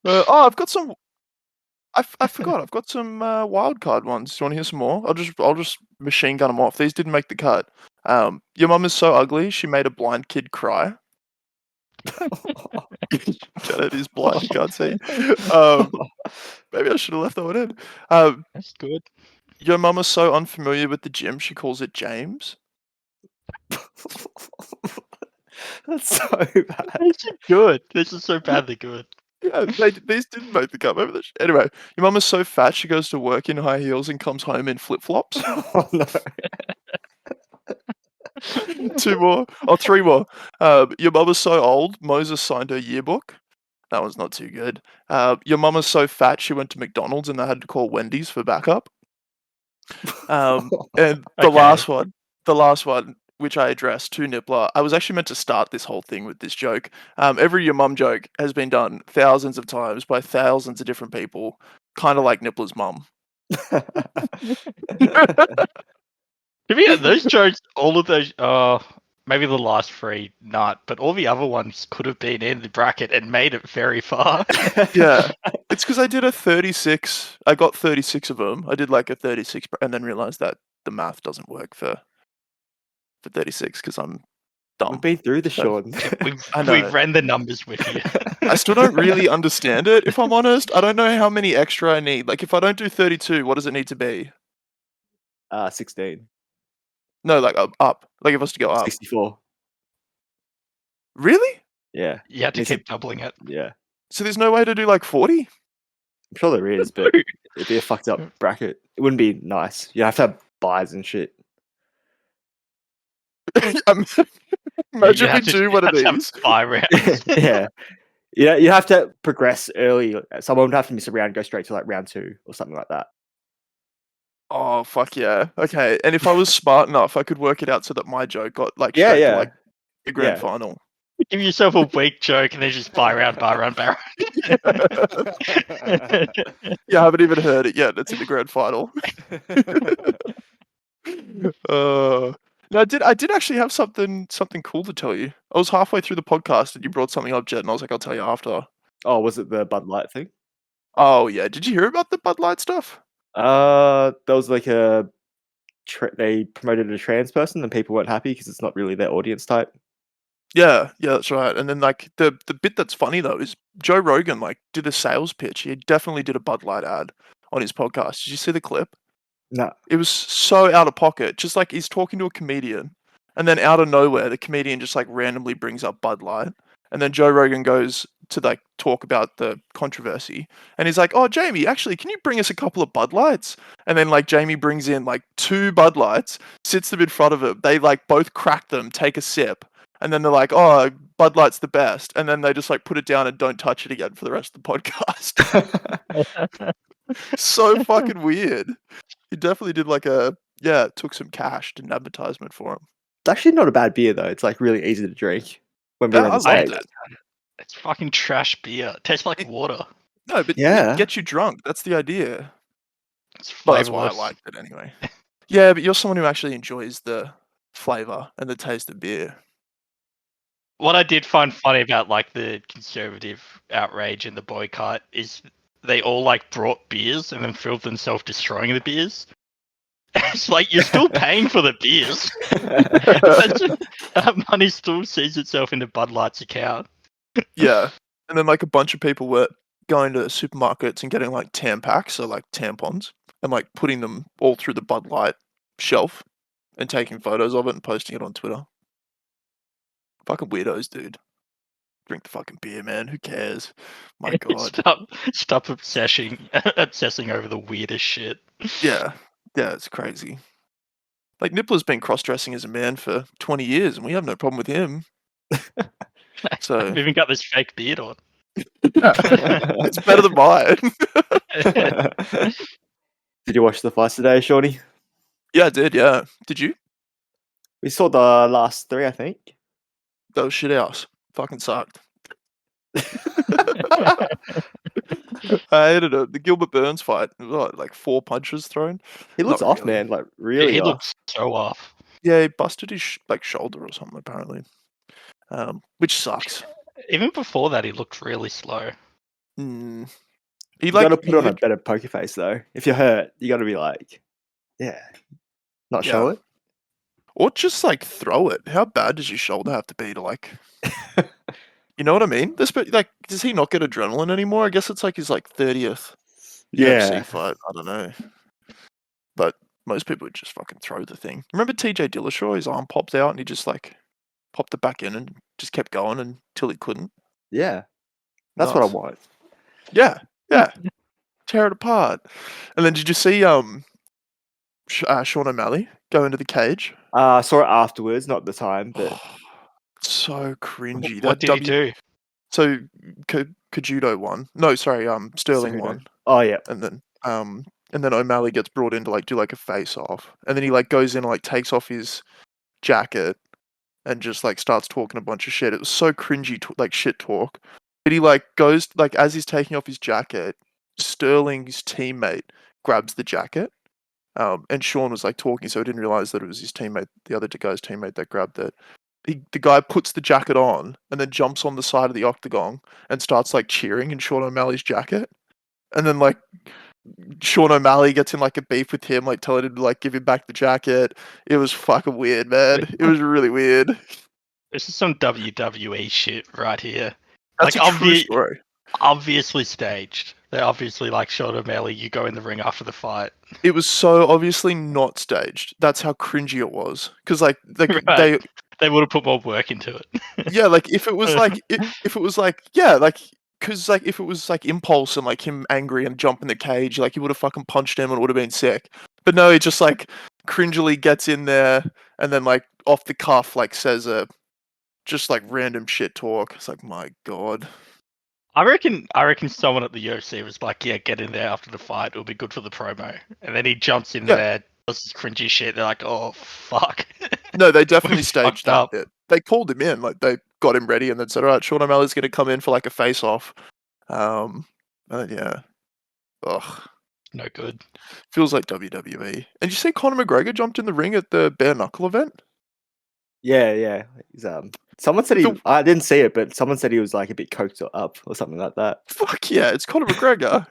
I've got some. I forgot. I've got some wild card ones. Do you want to hear some more? I'll just machine gun them off. These didn't make the cut. Your mum is so ugly. She made a blind kid cry. Janet is blind. You can't see. Maybe I should have left that one in. That's good. Your mum is so unfamiliar with the gym. She calls it James. That's so bad. This is good. This is so badly good. Yeah, these didn't make the cut. Anyway, your mum is so fat she goes to work in high heels and comes home in flip flops. Oh no. 2 more. Oh, 3 more. Your mum is so old. Moses signed her yearbook. That one's not too good. Your mum is so fat she went to McDonald's and they had to call Wendy's for backup. And the last one. which I addressed to Nippler. I was actually meant to start this whole thing with this joke. Every your mum joke has been done thousands of times by thousands of different people, kind of like Nippler's mum. To be honest, those jokes, all of those, maybe the last three, not, but all the other ones could have been in the bracket and made it very far. Yeah, it's because I did a 36. I got 36 of them. I did like a 36, and then realized that the math doesn't work for 36 because I'm dumb. We've been through the So- Sean. I know. We've ran the numbers with you. I still don't really understand it, if I'm honest. I don't know how many extra I need. Like, if I don't do 32, what does it need to be? 16. No, like up. Like, if I was to go up. 64. Really? Yeah. You had to Is it- keep doubling it. Yeah. So there's no way to do like 40? I'm sure there is, but it'd be a fucked up bracket. It wouldn't be nice. You have to have buys and shit. Imagine You we have to- do you one of have to have these. 5 rounds. Yeah. Yeah, you have to progress early. Someone would have to miss a round and go straight to like round 2 or something like that. Oh, fuck yeah. Okay. And if I was smart enough, I could work it out so that my joke got like Yeah, straight yeah. to like the grand Yeah. final. Give yourself a weak joke and then just buy round, barrel. Yeah, I haven't even heard it yet. It's in the grand final. No, I did actually have something cool to tell you. I was halfway through the podcast and you brought something up, Jet, and I was like, I'll tell you after. Oh, was it the Bud Light thing? Oh yeah, did you hear about the Bud Light stuff? There was like they promoted a trans person and people weren't happy because it's not really their audience type. Yeah, that's right. And then like the bit that's funny though is Joe Rogan like did a sales pitch. He definitely did a Bud Light ad on his podcast. Did you see the clip? No. It was so out of pocket. Just like he's talking to a comedian, and then out of nowhere, the comedian just like randomly brings up Bud Light, and then Joe Rogan goes to like talk about the controversy, and he's like, "Oh, Jamie, actually, can you bring us a couple of Bud Lights?" And then like Jamie brings in like 2 Bud Lights, sits them in front of him. They like both crack them, take a sip, and then they're like, "Oh, Bud Light's the best," and then they just like put it down and don't touch it again for the rest of the podcast. So fucking weird. He definitely did like took some cash, did an advertisement for him. It's actually not a bad beer though. It's like really easy to drink when we're Yeah, in I the loved States. it. It's fucking trash beer. It tastes like water. No, but Yeah. it gets you drunk. That's the idea. It's Well, that's why I flavorless. liked it anyway. Yeah, but you're someone who actually enjoys the flavor and the taste of beer. What I did find funny about like the conservative outrage and the boycott is they all like brought beers and then filmed themselves destroying the beers. It's like you're still paying for the beers. That money still sees itself into Bud Light's account. Yeah, and then like a bunch of people were going to supermarkets and getting like Tampax, so like tampons, and like putting them all through the Bud Light shelf and taking photos of it and posting it on Twitter. Fucking weirdos, dude. Drink the fucking beer, man. Who cares? My God. Stop obsessing over the weirdest shit. Yeah, it's crazy. Like Nippler's been cross-dressing as a man for 20 years, and we have no problem with him. So I've even got this fake beard on. it's better than mine. Did you watch the fights today, Shawnee? Yeah, I did. Yeah, did you? We saw the last 3, I think. That was shit house. Fucking sucked. I hated it. The Gilbert Burns fight. What, like 4 punches thrown? He looks Not off, really. man. Like really He off. looks so off. Yeah, he busted his like shoulder or something apparently, which sucks. Even before that, he looked really slow. He You like gotta put on a looked- better poker face though. If you're hurt, you gotta be like, not show Yeah. it. or just like throw it. How bad does your shoulder have to be to like? You know what I mean? Like, does he not get adrenaline anymore? I guess it's like his like 30th UFC Yeah. fight. I don't know, but most people would just fucking throw the thing. Remember TJ Dillashaw? His arm popped out and he just like popped it back in and just kept going until he couldn't. Yeah. That's what I Nice. want. Yeah. Tear it apart. And then did you see Sean O'Malley go into the cage? I saw it afterwards, not at the time, but So cringy. What did he do? So Kajudo won. No, sorry, Sterling Cejudo. won. Oh yeah. And then O'Malley gets brought in to like do like a face off. And then he like goes in and like takes off his jacket and just like starts talking a bunch of shit. It was so cringy, like shit talk. But he like goes like as he's taking off his jacket, Sterling's teammate grabs the jacket. And Sean was like talking, so I didn't realize that it was his teammate, the other guy's teammate that grabbed it. The guy puts the jacket on and then jumps on the side of the octagon and starts like cheering in Sean O'Malley's jacket. And then like Sean O'Malley gets in like a beef with him, like telling him to like give him back the jacket. It was fucking weird, man. It was really weird. This is some WWE shit right here. That's Like a true story. obviously staged. They're obviously like Sean O'Malley, you go in the ring after the fight. It was so obviously not staged. That's how cringy it was. Because like Right. They would have put more work into it. yeah, like if it was like if it was like yeah, like because like if it was like impulse and like him angry and jump in the cage, like he would have fucking punched him and it would have been sick. But no, he just like cringily gets in there and then like off the cuff like says a just like random shit talk. It's like my god. I reckon someone at the UFC was like, yeah, get in there after the fight, it'll be good for the promo. And then he jumps in Yeah. there, does this cringy shit, they're like, oh fuck. No, they definitely We staged fucked that up. bit. They called him in, like they got him ready and then said, alright, Sean O'Malley's gonna come in for like a face off. Yeah. Ugh. No good. Feels like WWE. And you see Conor McGregor jumped in the ring at the bare knuckle event? Yeah. He's, someone said The- I didn't see it, but someone said he was like a bit coked up or something like that. Fuck yeah, it's Conor McGregor.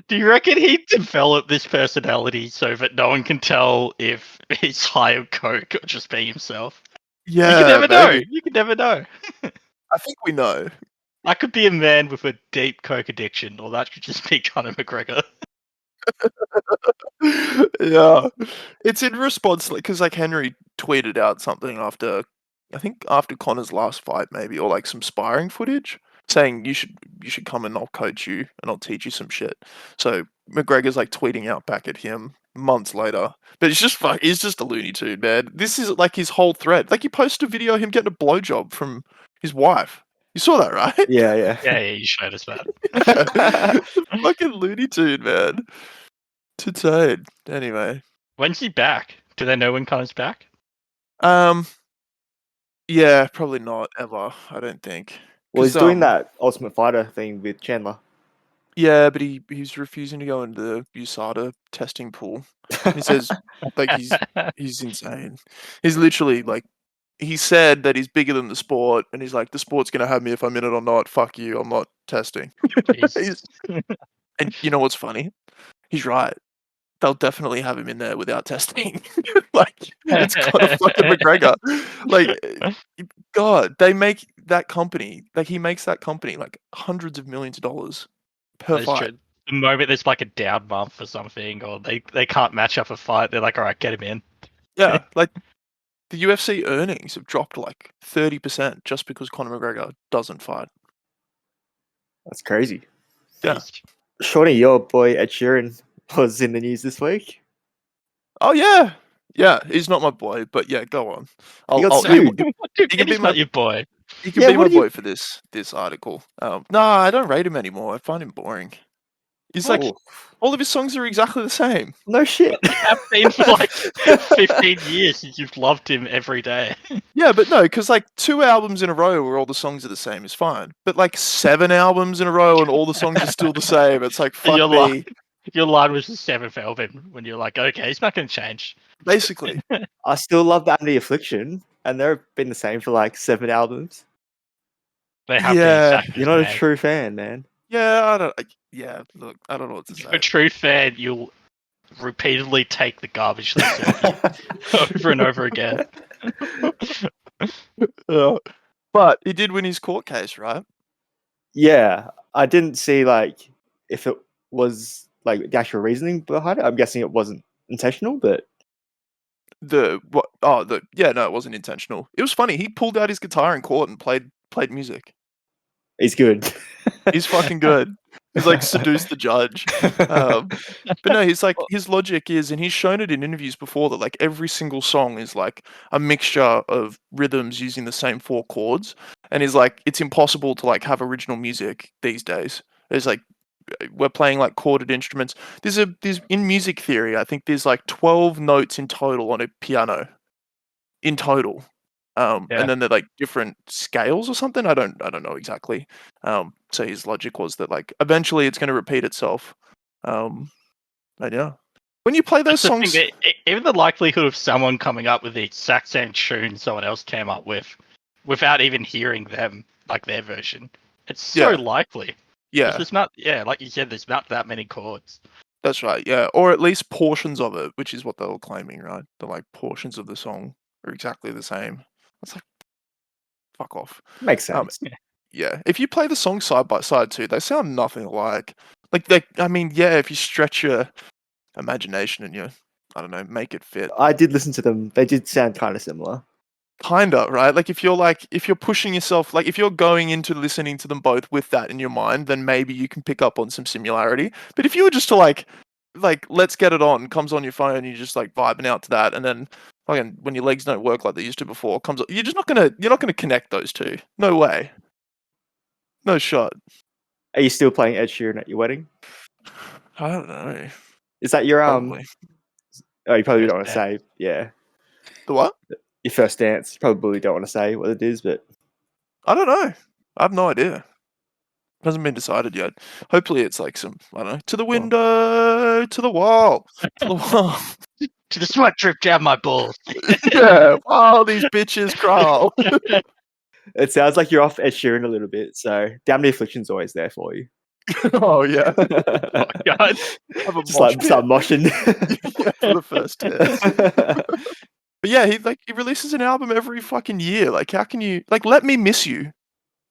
Do you reckon he developed this personality so that no one can tell if he's high of coke or just being himself? Yeah, you can never know. maybe. You can never know. I think we know. I could be a man with a deep coke addiction, or that could just be Conor McGregor. Yeah. It's in response, like, because like Henry tweeted out something after, I think after Conor's last fight, maybe, or like some sparring footage, saying you should come and I'll coach you and I'll teach you some shit. So McGregor's like tweeting out back at him months later, but it's just he's just a Looney Tune, man. This is like his whole thread. Like he posted a video of him getting a blowjob from his wife. You saw that, right? Yeah. Yeah, you showed us that. Fucking Looney Tune, man. Insane. Anyway. When's he back? Do they know when Conor's back? Yeah, probably not ever. I don't think. Well, he's 'Cause, doing that Ultimate Fighter thing with Chandler. Yeah, but he's refusing to go into the USADA testing pool. He says like he's insane. He's literally like he said that he's bigger than the sport, and he's like the sport's gonna have me if I'm in it or not. Fuck you, I'm not testing. Jeez. And you know what's funny? He's right. They'll definitely have him in there without testing. Like it's kind of fucking McGregor. Like God, they make that company. Like he makes that company like hundreds of millions of dollars per That is fight. true. The moment there's like a down month or something, or they can't match up a fight, they're like, all right, get him in. Yeah, like the UFC earnings have dropped like 30% just because Conor McGregor doesn't fight. That's crazy. Yeah. Beast. Shawnee, your boy Ed Sheeran was in the news this week. Oh yeah, yeah. He's not my boy, but yeah, go on. He got I'll sued. Dude, he can be he's my not your boy. he can Yeah, be what my do you- boy for this article. No, I don't rate him anymore. I find him boring. He's like Oh, all of his songs are exactly the same. no shit. Have been for like 15 years since you've loved him every day. Yeah, but no, because like 2 albums in a row where all the songs are the same is fine. But like 7 albums in a row and all the songs are still the same, it's like fuck Your me. line, your line was the 7th album when you're like, okay, it's not going to change. Basically, I still love that and the Affliction, and they've been the same for like 7 albums. They have Yeah. been exactly You're not the a same. true fan, man. yeah, look, I don't know what to If say. you're a true fan, you'll repeatedly take the garbage they serve you over and over again. But he did win his court case, right? Yeah, I didn't see like if it was like the actual reasoning behind it. I'm guessing it wasn't intentional, but No, it wasn't intentional. It was funny. He pulled out his guitar in court and played music. he's good. He's fucking good. He's like seduced the judge. But no, he's like his logic is, and he's shown it in interviews before, that like every single song is like a mixture of rhythms using the same 4 chords, and he's like it's impossible to like have original music these days. There's like we're playing like chorded instruments. There's in music theory, I think there's like 12 notes in total on a piano. in total. Yeah. And then they're like different scales or something. I don't know exactly. So his logic was that like eventually it's going to repeat itself. And yeah, when you play those That's the thing, songs, even the likelihood of someone coming up with the exact same tune someone else came up with, without even hearing them, like their version, it's so Yeah. likely. yeah, It's just not, yeah, like you said, there's not that many chords. that's right. Yeah, or at least portions of it, which is what they were claiming, right? The like portions of the song are exactly the same. It's like fuck off. Makes Um, sense. yeah, if you play the songs side by side too, they sound nothing alike. Like they, I mean, yeah, if you stretch your imagination and you, I don't know, make it fit. I did listen to them. They did sound kind of similar. Kinda, right? Like if you're pushing yourself, like if you're going into listening to them both with that in your mind, then maybe you can pick up on some similarity. But if you were just to like let's get it on, comes on your phone, you're just like vibing out to that, and then fucking when your legs don't work like they used to before, comes you're just you're not gonna connect those two. No way. No shot. Are you still playing Ed Sheeran at your wedding? I don't know. Is that your Probably. Oh, you probably First don't want to say. Yeah, The what? your first dance. You probably don't want to say what it is, but I don't know. I have no idea. Hasn't been decided yet. Hopefully it's like some I don't know. To the window, to the wall. To the wall. To the sweat drip down my balls. Yeah, while these bitches crawl. it sounds like you're off Ed Sheeran a little bit. So Damn the Affliction's always there for you. Oh yeah. Oh god. Have a Just mosh like start pit. moshing. Yeah, for the first dance. But yeah, he releases an album every fucking year. Like, how can you like let me miss you?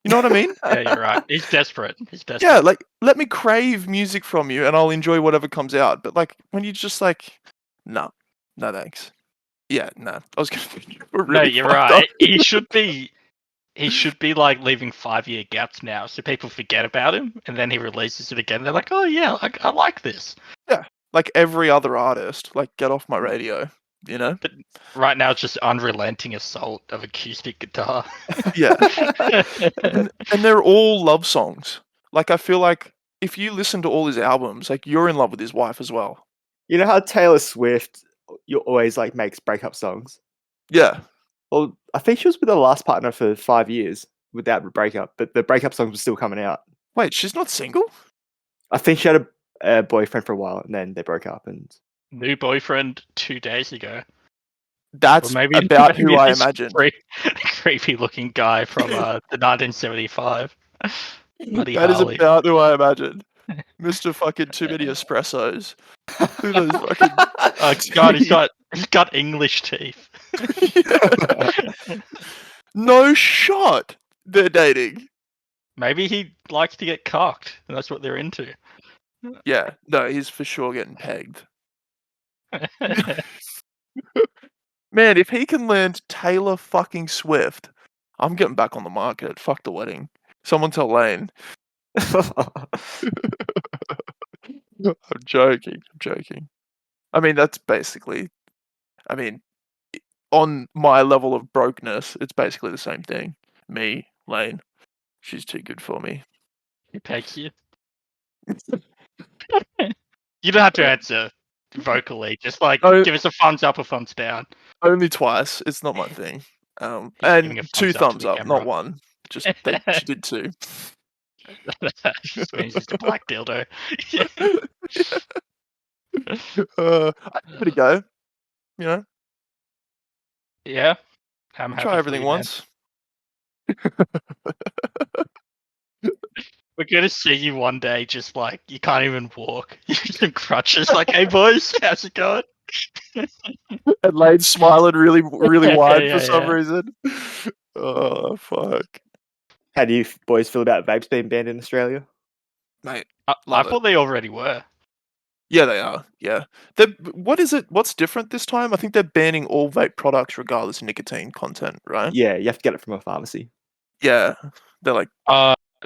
You know what I mean? Yeah, you're right. He's desperate. He's desperate. Yeah, like let me crave music from you, and I'll enjoy whatever comes out. But like when you just like, no, no thanks. Yeah, no. I was gonna. We're No, really you're fucked right. up. He should be like leaving 5-year gaps now, so people forget about him, and then he releases it again. They're like, oh yeah, I like this. Yeah, like every other artist. Like, get off my radio. You know? But right now, it's just unrelenting assault of acoustic guitar. Yeah. And they're all love songs. Like I feel like if you listen to all his albums, like you're in love with his wife as well. You know how Taylor Swift you always like makes breakup songs? Yeah. Well, I think she was with her last partner for 5 years without a breakup, but the breakup songs were still coming out. Wait, she's not single? I think she had a boyfriend for a while and then they broke up. And New boyfriend 2 days ago. That's Or maybe about who I this imagined. creepy looking guy from the 1975. Buddy That is Harley. about who I imagined. Mr. fucking too many espressos. Who those fucking Oh god, he's got English teeth. No shot. They're dating. Maybe he likes to get cocked, and that's what they're into. Yeah, no, he's for sure getting pegged. Man, if he can land Taylor fucking Swift, I'm getting back on the market. Fuck the wedding. Someone tell Lane. I'm joking. I'm joking. I mean, that's basically. I mean, on my level of brokenness, it's basically the same thing. Me, Lane. She's too good for me. He pegs you. You don't have to answer vocally. Just like Oh. give us a thumbs up or thumbs down. Only twice. It's not my thing. Giving And a two thumbs up to thumbs the up, not camera. one. Just she did two. That just means it's a black dildo. I'd give it a go. You know, Yeah, I'm happy try for everything you, man. once. We're gonna see you one day, just like you can't even walk. You're just in crutches. Like, hey boys, how's it going? And Lane's smiling really, really wide Yeah, for some yeah. reason. Oh fuck, How do you boys feel about vapes being banned in Australia? mate. I Love it. thought they already were. Yeah, they are. Yeah. What is it? What's different this time? I think they're banning all vape products regardless of nicotine content, right? Yeah, you have to get it from a pharmacy. Yeah. They're like,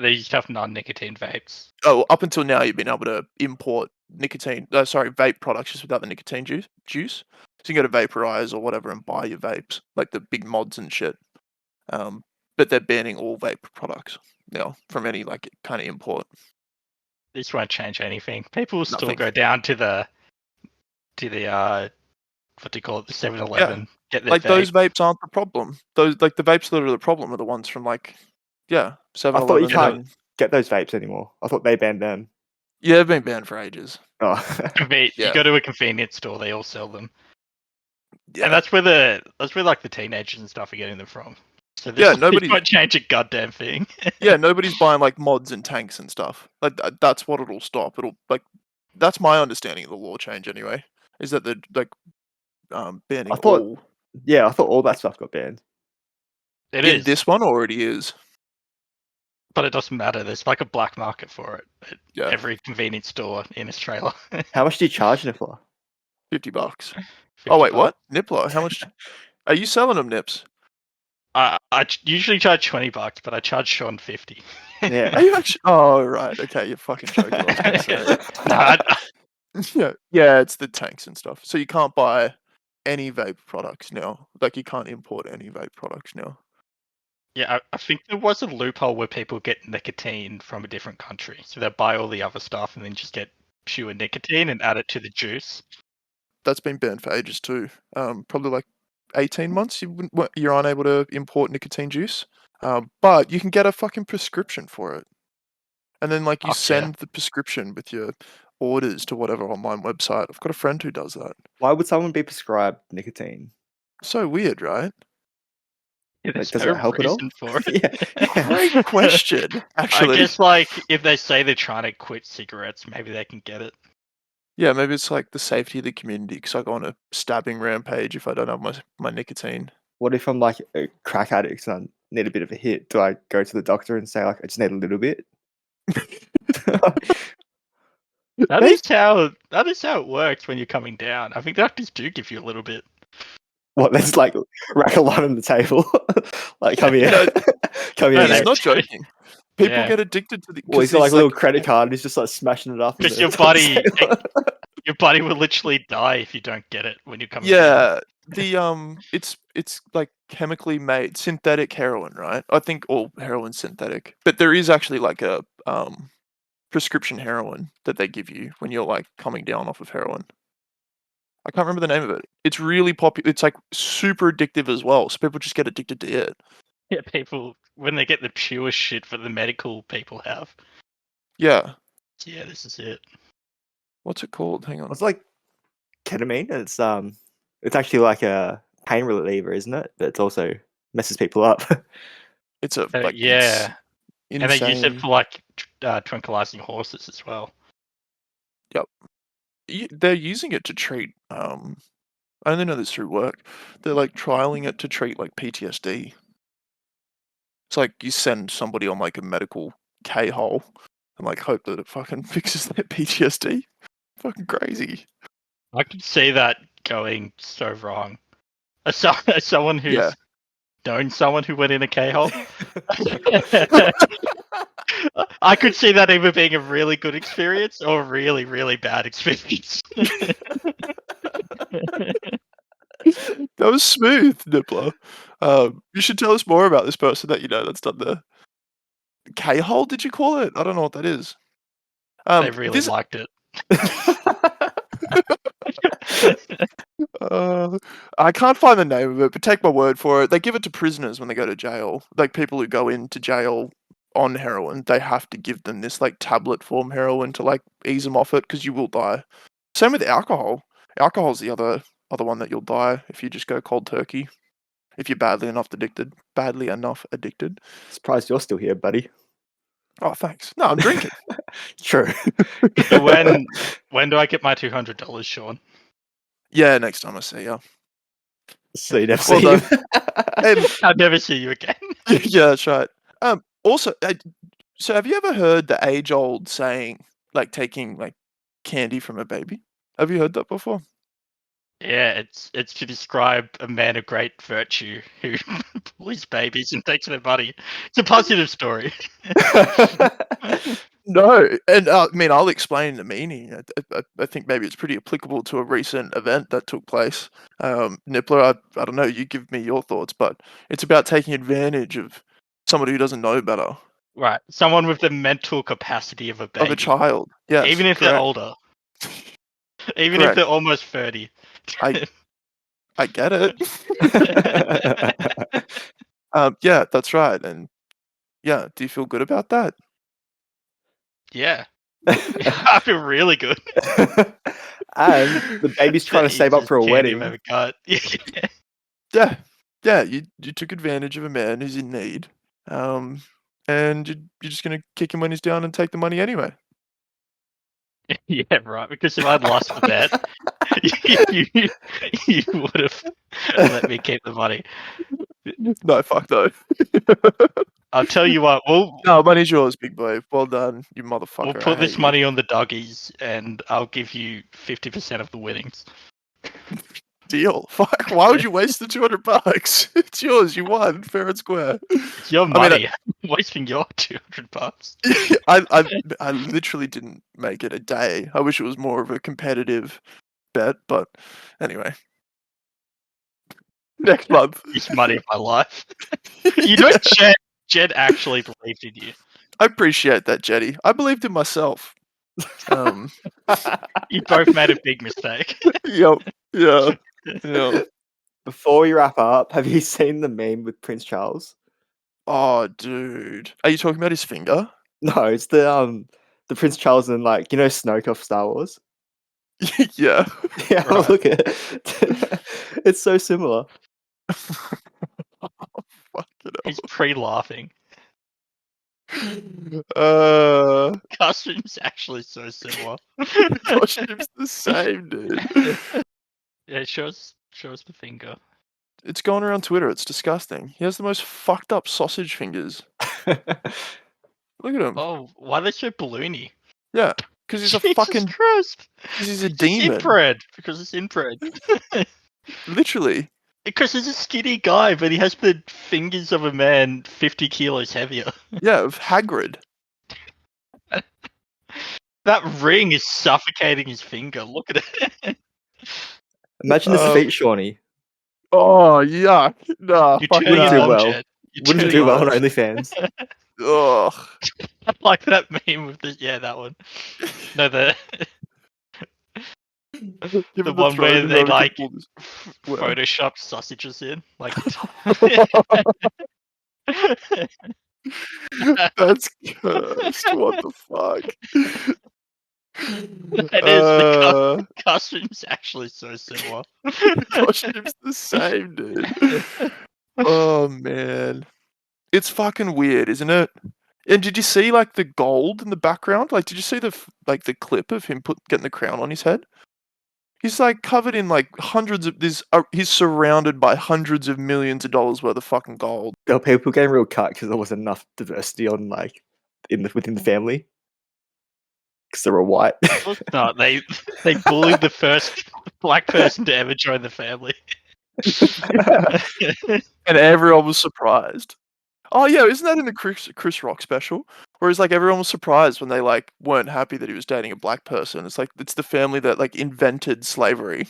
They used to have non-nicotine vapes. oh, up until now you've been able to import vape products just without the nicotine juice. So you can go to Vaporize or whatever and buy your vapes, like the big mods and shit. But they're banning all vape products now from any like kind of import. This won't change anything. People will still Nothing. go down to the what do you call it, the 7-Eleven. Get their Like those vape. vapes aren't the problem. Those like the vapes that are the problem are the ones from like, yeah, I thought you 7-Eleven. can't get those vapes anymore. I thought they banned them. Yeah, they've been banned for ages. Oh. You Yeah. go to a convenience store, they all sell them. Yeah. And that's where like the teenagers and stuff are getting them from. So this Yeah, nobody- won't change a goddamn thing. Yeah, nobody's buying like mods and tanks and stuff. Like that's what it'll stop. It'll like that's my understanding of the law change anyway. Is that they're like banning I thought- all Yeah, I thought all that stuff got banned. It in is, this one already is. but it doesn't matter. There's like a black market for it at Yeah. every convenience store in Australia. How much do you charge it for? $50. Oh wait, $50. what? Nippler? How much are you selling them, Nips? I usually charge $20, but I charge Sean 50. Yeah. Are you actually? Oh right, okay, you're fucking joking. I was gonna say. Nah, Yeah, it's the tanks and stuff. So you can't buy any vape products now. Like you can't import any vape products now. yeah, I think there was a loophole where people get nicotine from a different country, so they buy all the other stuff and then just get pure nicotine and add it to the juice. That's been banned for ages too. Probably like 18 months. You're unable to import nicotine juice. But you can get a fucking prescription for it, and then like you Fuck yeah. send the prescription with your orders to whatever online website. I've got a friend who does that. Why would someone be prescribed nicotine? So weird, right? Yeah, there's does no it help at all? reason for it. Yeah. Great question. Actually, I guess like if they say they're trying to quit cigarettes, maybe they can get it. yeah, maybe it's like the safety of the community because I go on a stabbing rampage if I don't have my nicotine. What if I'm like a crack addict and I need a bit of a hit? Do I go to the doctor and say like I just need a little bit? That is how it works when you're coming down. I think doctors do give you a little bit. What? Let's like rack a line on the table. Like come here, No, come no, here. He's mate. not joking. People Yeah. get addicted to the. Well, he's got like a little credit card and he's just like smashing it up. on Because the your top of the body- table. Your body will literally die if you don't get it when you're coming down. Yeah, it's like chemically made synthetic heroin, right? I think all heroin's synthetic, but there is actually like a prescription heroin that they give you when you're like coming down off of heroin. I can't remember the name of it. It's really popular. It's like super addictive as well, so people just get addicted to it. Yeah, people when they get the pure shit that the medical people have. Yeah. Yeah, this is it. What's it called? Hang on. It's like ketamine. It's actually like a pain reliever, isn't it? But it's also messes people up. It's a like yeah, it's and they use it insane. for like tranquilizing horses as well. They're using it to treat. I only know this through work. They're like trialing it to treat like PTSD. It's like you send somebody on like a medical K-hole and like hope that it fucking fixes their PTSD. Fucking crazy. I could see that going so wrong. As someone who's Yeah. known someone who went in a K-hole, I could see that either being a really good experience or a really, really bad experience. That was smooth, Nippler. You should tell us more about this person that you know that's done the K-hole. Did you call it? I don't know what that is. They really this- liked it. I can't find the name of it, but take my word for it. They give it to prisoners when they go to jail. Like people who go into jail on heroin, they have to give them this like tablet form heroin to like ease them off it because you will die. Same with alcohol. Alcohol's the other one that you'll die if you just go cold turkey. If you're badly enough addicted. Surprised you're still here, buddy. Oh, thanks. No, I'm drinking. True. So when do I get my $200, Sean? Yeah, next time I see you. So you never Well see him. And I'll never see you again. yeah, that's right. Also, so have you ever heard the age-old saying, like taking like candy from a baby? Have you heard that before? Yeah, it's to describe a man of great virtue who bullies babies and takes their money. It's a positive story. No, and I mean I'll explain the meaning. I think maybe it's pretty applicable to a recent event that took place. Nippler, I don't know. You give me your thoughts, but it's about taking advantage of somebody who doesn't know better, Right, someone with the mental capacity of a baby, of a child. Yes, even if they're correct. older, even if Correct. they're almost 30. I I get it. Yeah, that's right. And yeah, do you feel good about that? Yeah. I feel really good. And the baby's trying to save up for a Candy I've wedding. ever got. Yeah, yeah. You took advantage of a man who's in need, and you're just gonna kick him when he's down and take the money anyway. Yeah, right. Because if I'd lost the bet, you, you would have let me keep the money. No, fuck though. I'll tell you what. No, money's yours, big boy. Well done, you We'll motherfucker. I put this hate you. money on the doggies, and I'll give you 50% of the winnings. Deal. Fuck. Why would you waste the $200? It's yours. You won, fair and square. It's your I mean, money. I'm wasting your $200. I literally didn't make it a day. I wish it was more of a competitive bet, but anyway. Next month. It's money of my life. You know, Jed actually believed in you. I appreciate that, Jetty. I believed in myself. You both made a big mistake. Yep. Yeah. Yeah. Before we wrap up, have you seen the meme with Prince Charles? Oh, dude. Are you talking about his finger? No, it's the Prince Charles and like, you know, Snoke off Star Wars. Yeah. Yeah, Right. look at it. It's so similar. Fucking He's pre-laughing. hell. Costume's actually so similar. Costume's the same, dude. Yeah, show us the finger. It's going around Twitter. It's disgusting. He has the most fucked up sausage fingers. Look at him. Oh, why are they so balloony? Yeah, because he's a Jesus fucking. Christ. Because he's a It's demon. inbred. Because it's inbred. Literally. Because he's a skinny guy, but he has the fingers of a man 50 kilos heavier. Yeah, of Hagrid. That ring is suffocating his finger. Look at it. Imagine his feet, Shawnee. Oh, yuck. Nah, You're fuck turning Wouldn't it do on, well. Jed. You're Wouldn't turning do it well on on. OnlyFans. Ugh. I like that meme with the that one. No, the Give the him one throat where and they whoever can like pull this- Well. Photoshop sausages in. Like That's cursed. What the fuck? it is. The costume's actually so similar. Costume's the same, dude. Oh man, it's fucking weird, isn't it? And did you see like the gold in the background? Like, did you see the the clip of him getting the crown on his head? He's like covered in like hundreds of this. He's surrounded by hundreds of millions of dollars worth of fucking gold. There were people getting real cut because there wasn't enough diversity on like within the family. Because they were white. No, they bullied the first black person to ever join the family. And everyone was surprised. Oh yeah, isn't that in the Chris Rock special? Whereas like everyone was surprised when they like weren't happy that he was dating a black person. It's like it's the family that like invented slavery.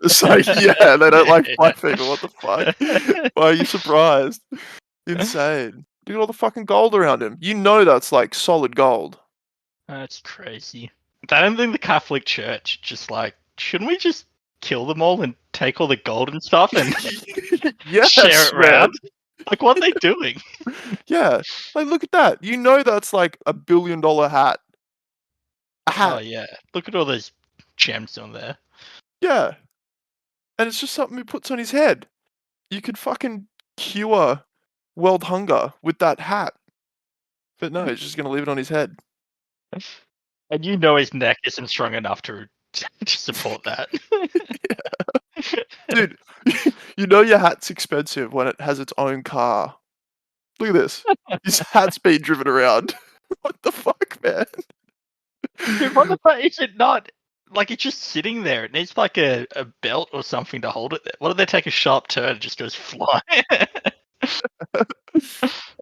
It's like yeah, they don't like black people. What the fuck? Why are you surprised? Insane. Look at all the fucking gold around him. You know that's like solid gold. That's crazy. I don't think the Catholic Church just like, shouldn't we just kill them all and take all the gold and stuff and Yes, share it man. around? Like, what are they doing? Yeah, like look at that. You know that's like $1 billion hat. A hat. Oh yeah, look at all those gems on there. Yeah, and it's just something he puts on his head. You could fucking cure world hunger with that hat. But no, he's just gonna leave it on his head. And you know his neck isn't strong enough to support that. Dude, you know your hat's expensive when it has its own car. Look at this. His hat's being driven around. What the fuck, man? Dude, what the fuck is it not? Like, it's just sitting there. It needs like a belt or something to hold it there. What if they take a sharp turn and it just goes flying?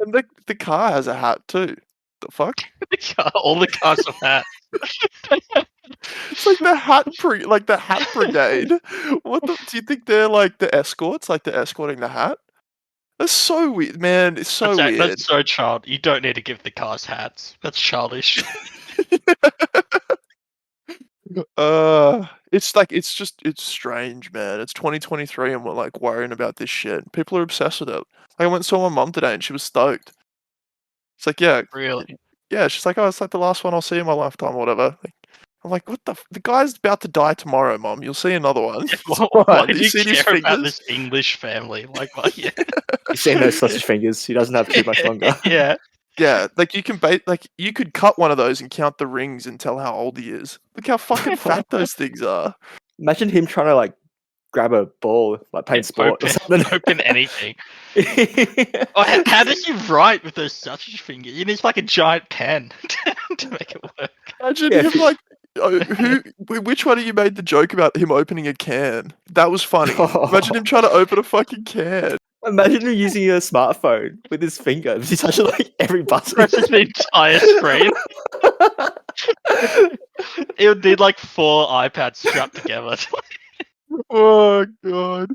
And the car has a hat too. The fuck? All the cars have hats. It's like the hat brigade. What the? Do you think they're like the escorts? Like they're escorting the hat? That's so weird, man. It's so weird. That's so child. You don't need to give the cars hats. That's childish. It's like it's strange, man. It's 2023 and we're like worrying about this shit. People are obsessed with it. Like, I went and saw my mum today and she was stoked. It's like, yeah, Really? yeah. She's like, oh, it's like the last one I'll see in my lifetime or whatever. Like, I'm like, what the guy's about to die tomorrow, mum. You'll see another one. Why Do do you you see his care about fingers? this English family? Like, why? Yeah. He's saying no sausage fingers. He doesn't have too much longer. Yeah. Yeah, like you can like you could cut one of those and count the rings and tell how old he is. Look how fucking fat those things are. Imagine him trying to like grab a ball, like playing sport or something. Open anything. Oh, how does he write with those sausage fingers? You need like a giant pen to make it work. Imagine Yeah, him like, which one of you made the joke about him opening a can? That was funny. Imagine him trying to open a fucking can. Imagine him using a smartphone with his finger. He's touching like every button. Presses the entire screen. It would need like 4 iPads strapped together. Oh god.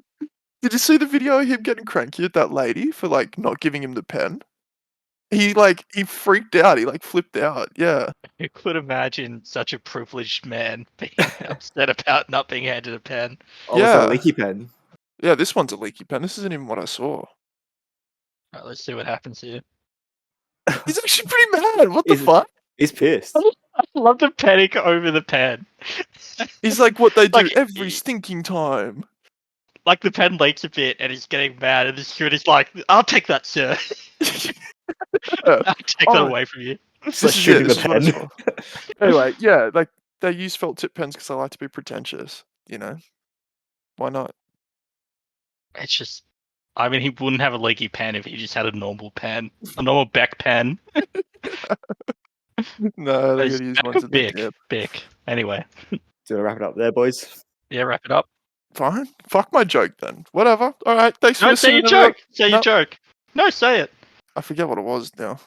Did you see the video of him getting cranky at that lady for like not giving him the pen? He freaked out. He like flipped out. Yeah. Who could imagine such a privileged man being upset about not being handed a pen? Oh, was that Yeah. a leaky pen? Yeah, this one's a leaky pen. This isn't even what I saw. Alright, let's see what happens here. He's actually pretty mad. What the fuck? He's pissed. I love the panic over the pen. He's like what they do Like, every stinking time. Like the pen leaks a bit and he's getting mad and the security's like, I'll take that, sir. I'll take that away from you. It's like shooting the pen. Anyway, yeah, like they use felt tip pens because they like to be pretentious. You know, why not? It's just, I mean, he wouldn't have a leaky pen if he just had a normal pen, a normal Beck pen. No, they It's gotta use Beck ones or at the Bic? dip. Bic. Anyway, Do I wrap it up there, boys? yeah, wrap it up. Fine. Fuck my joke then. Whatever. All right. Thanks for No, say listening. your joke. Say your joke. No, say it. I forget what it was now.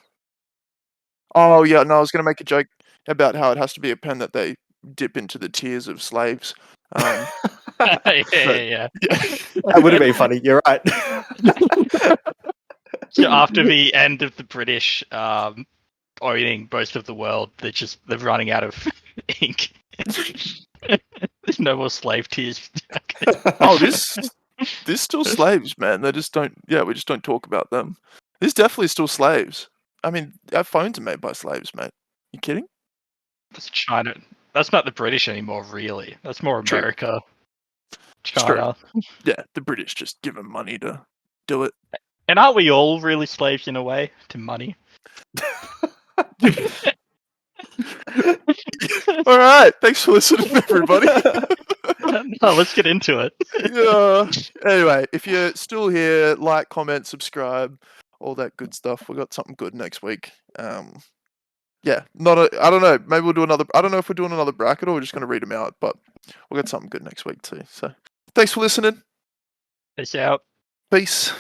Oh yeah, no, I was gonna make a joke about how it has to be a pen that they dip into the tears of slaves. Yeah. Yeah. That would have been funny. You're right. So after the end of the British owning most of the world, they're running out of ink. There's no more slave tears. Oh, this still slaves, man. They just don't. Yeah, we just don't talk about them. There's definitely still slaves. I mean, our phones are made by slaves, mate. You kidding? That's China. That's not the British anymore, really. That's more True. America. It's true. China. Yeah, the British just give them money to do it. And aren't we all really slaves in a way to money? All right. Thanks for listening, everybody. No, let's get into it. Yeah. Anyway, if you're still here, like, comment, subscribe, all that good stuff. We got something good next week. Yeah, I don't know. Maybe we'll do another. I don't know if we're doing another bracket or we're just going to read them out, but we'll get something good next week too. So, thanks for listening. Peace out. Peace.